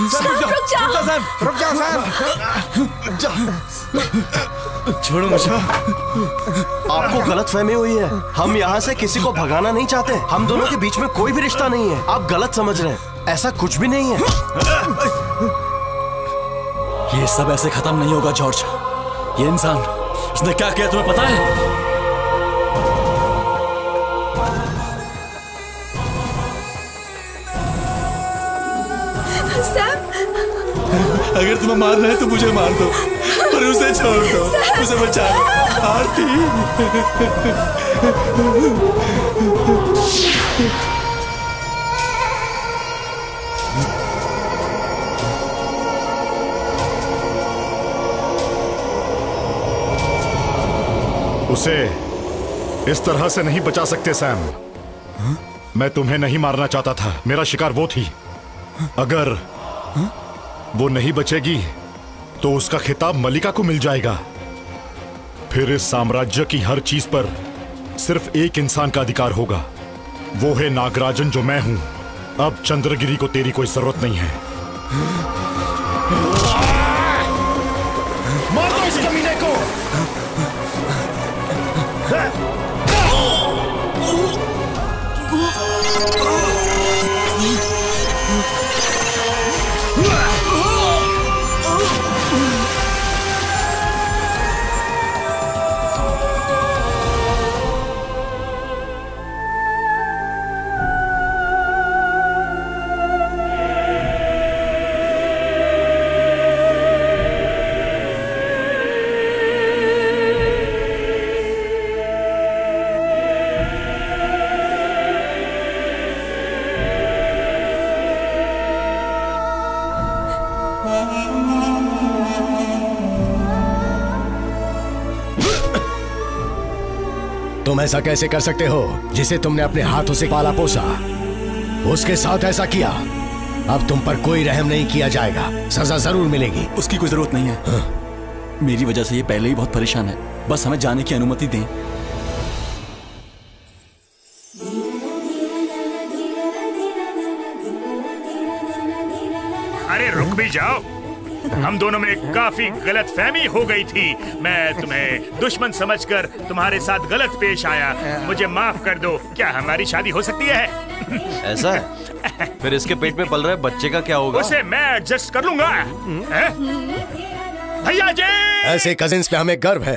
रुक जाओ, रुक जाओ सैम। छोड़ो मुझे। आपको गलतफहमी हुई है। हम यहाँ से किसी को भगाना नहीं चाहते। हम दोनों के बीच में कोई भी रिश्ता नहीं है। आप गलत समझ रहे हैं। ऐसा कुछ भी नहीं है। ये सब ऐसे खत्म नहीं होगा जॉर्ज। ये इंसान, उसने क्या किया तुम्हें पता है? अगर तुम्हें मारना है तो मुझे मार दो, पर उसे छोड़ दो, उसे बचा लो। आरती। उसे इस तरह से नहीं बचा सकते सैम। मैं तुम्हें नहीं मारना चाहता था। मेरा शिकार वो थी। अगर वो नहीं बचेगी तो उसका खिताब मलिका को मिल जाएगा। फिर इस साम्राज्य की हर चीज पर सिर्फ एक इंसान का अधिकार होगा। वो है नागराजन, जो मैं हूं। अब चंद्रगिरी को तेरी कोई जरूरत नहीं है। मार दो इस कमीने को। तुम ऐसा कैसे कर सकते हो? जिसे तुमने अपने हाथों से पाला पोसा, उसके साथ ऐसा किया। अब तुम पर कोई रहम नहीं किया जाएगा। सजा जरूर मिलेगी। उसकी कोई जरूरत नहीं है। हाँ। मेरी वजह से ये पहले ही बहुत परेशान है। बस हमें जाने की अनुमति दें। अरे रुक भी जाओ। हम दोनों में काफी गलतफहमी हो गई थी। मैं तुम्हें दुश्मन समझकर तुम्हारे साथ गलत पेश आया। मुझे माफ कर दो। क्या हमारी शादी हो सकती है? ऐसा है? फिर इसके पेट में पल रहे बच्चे का क्या होगा? उसे मैं एडजस्ट कर लूंगा। भैया जी! ऐसे कजिन्स पे हमें गर्व है।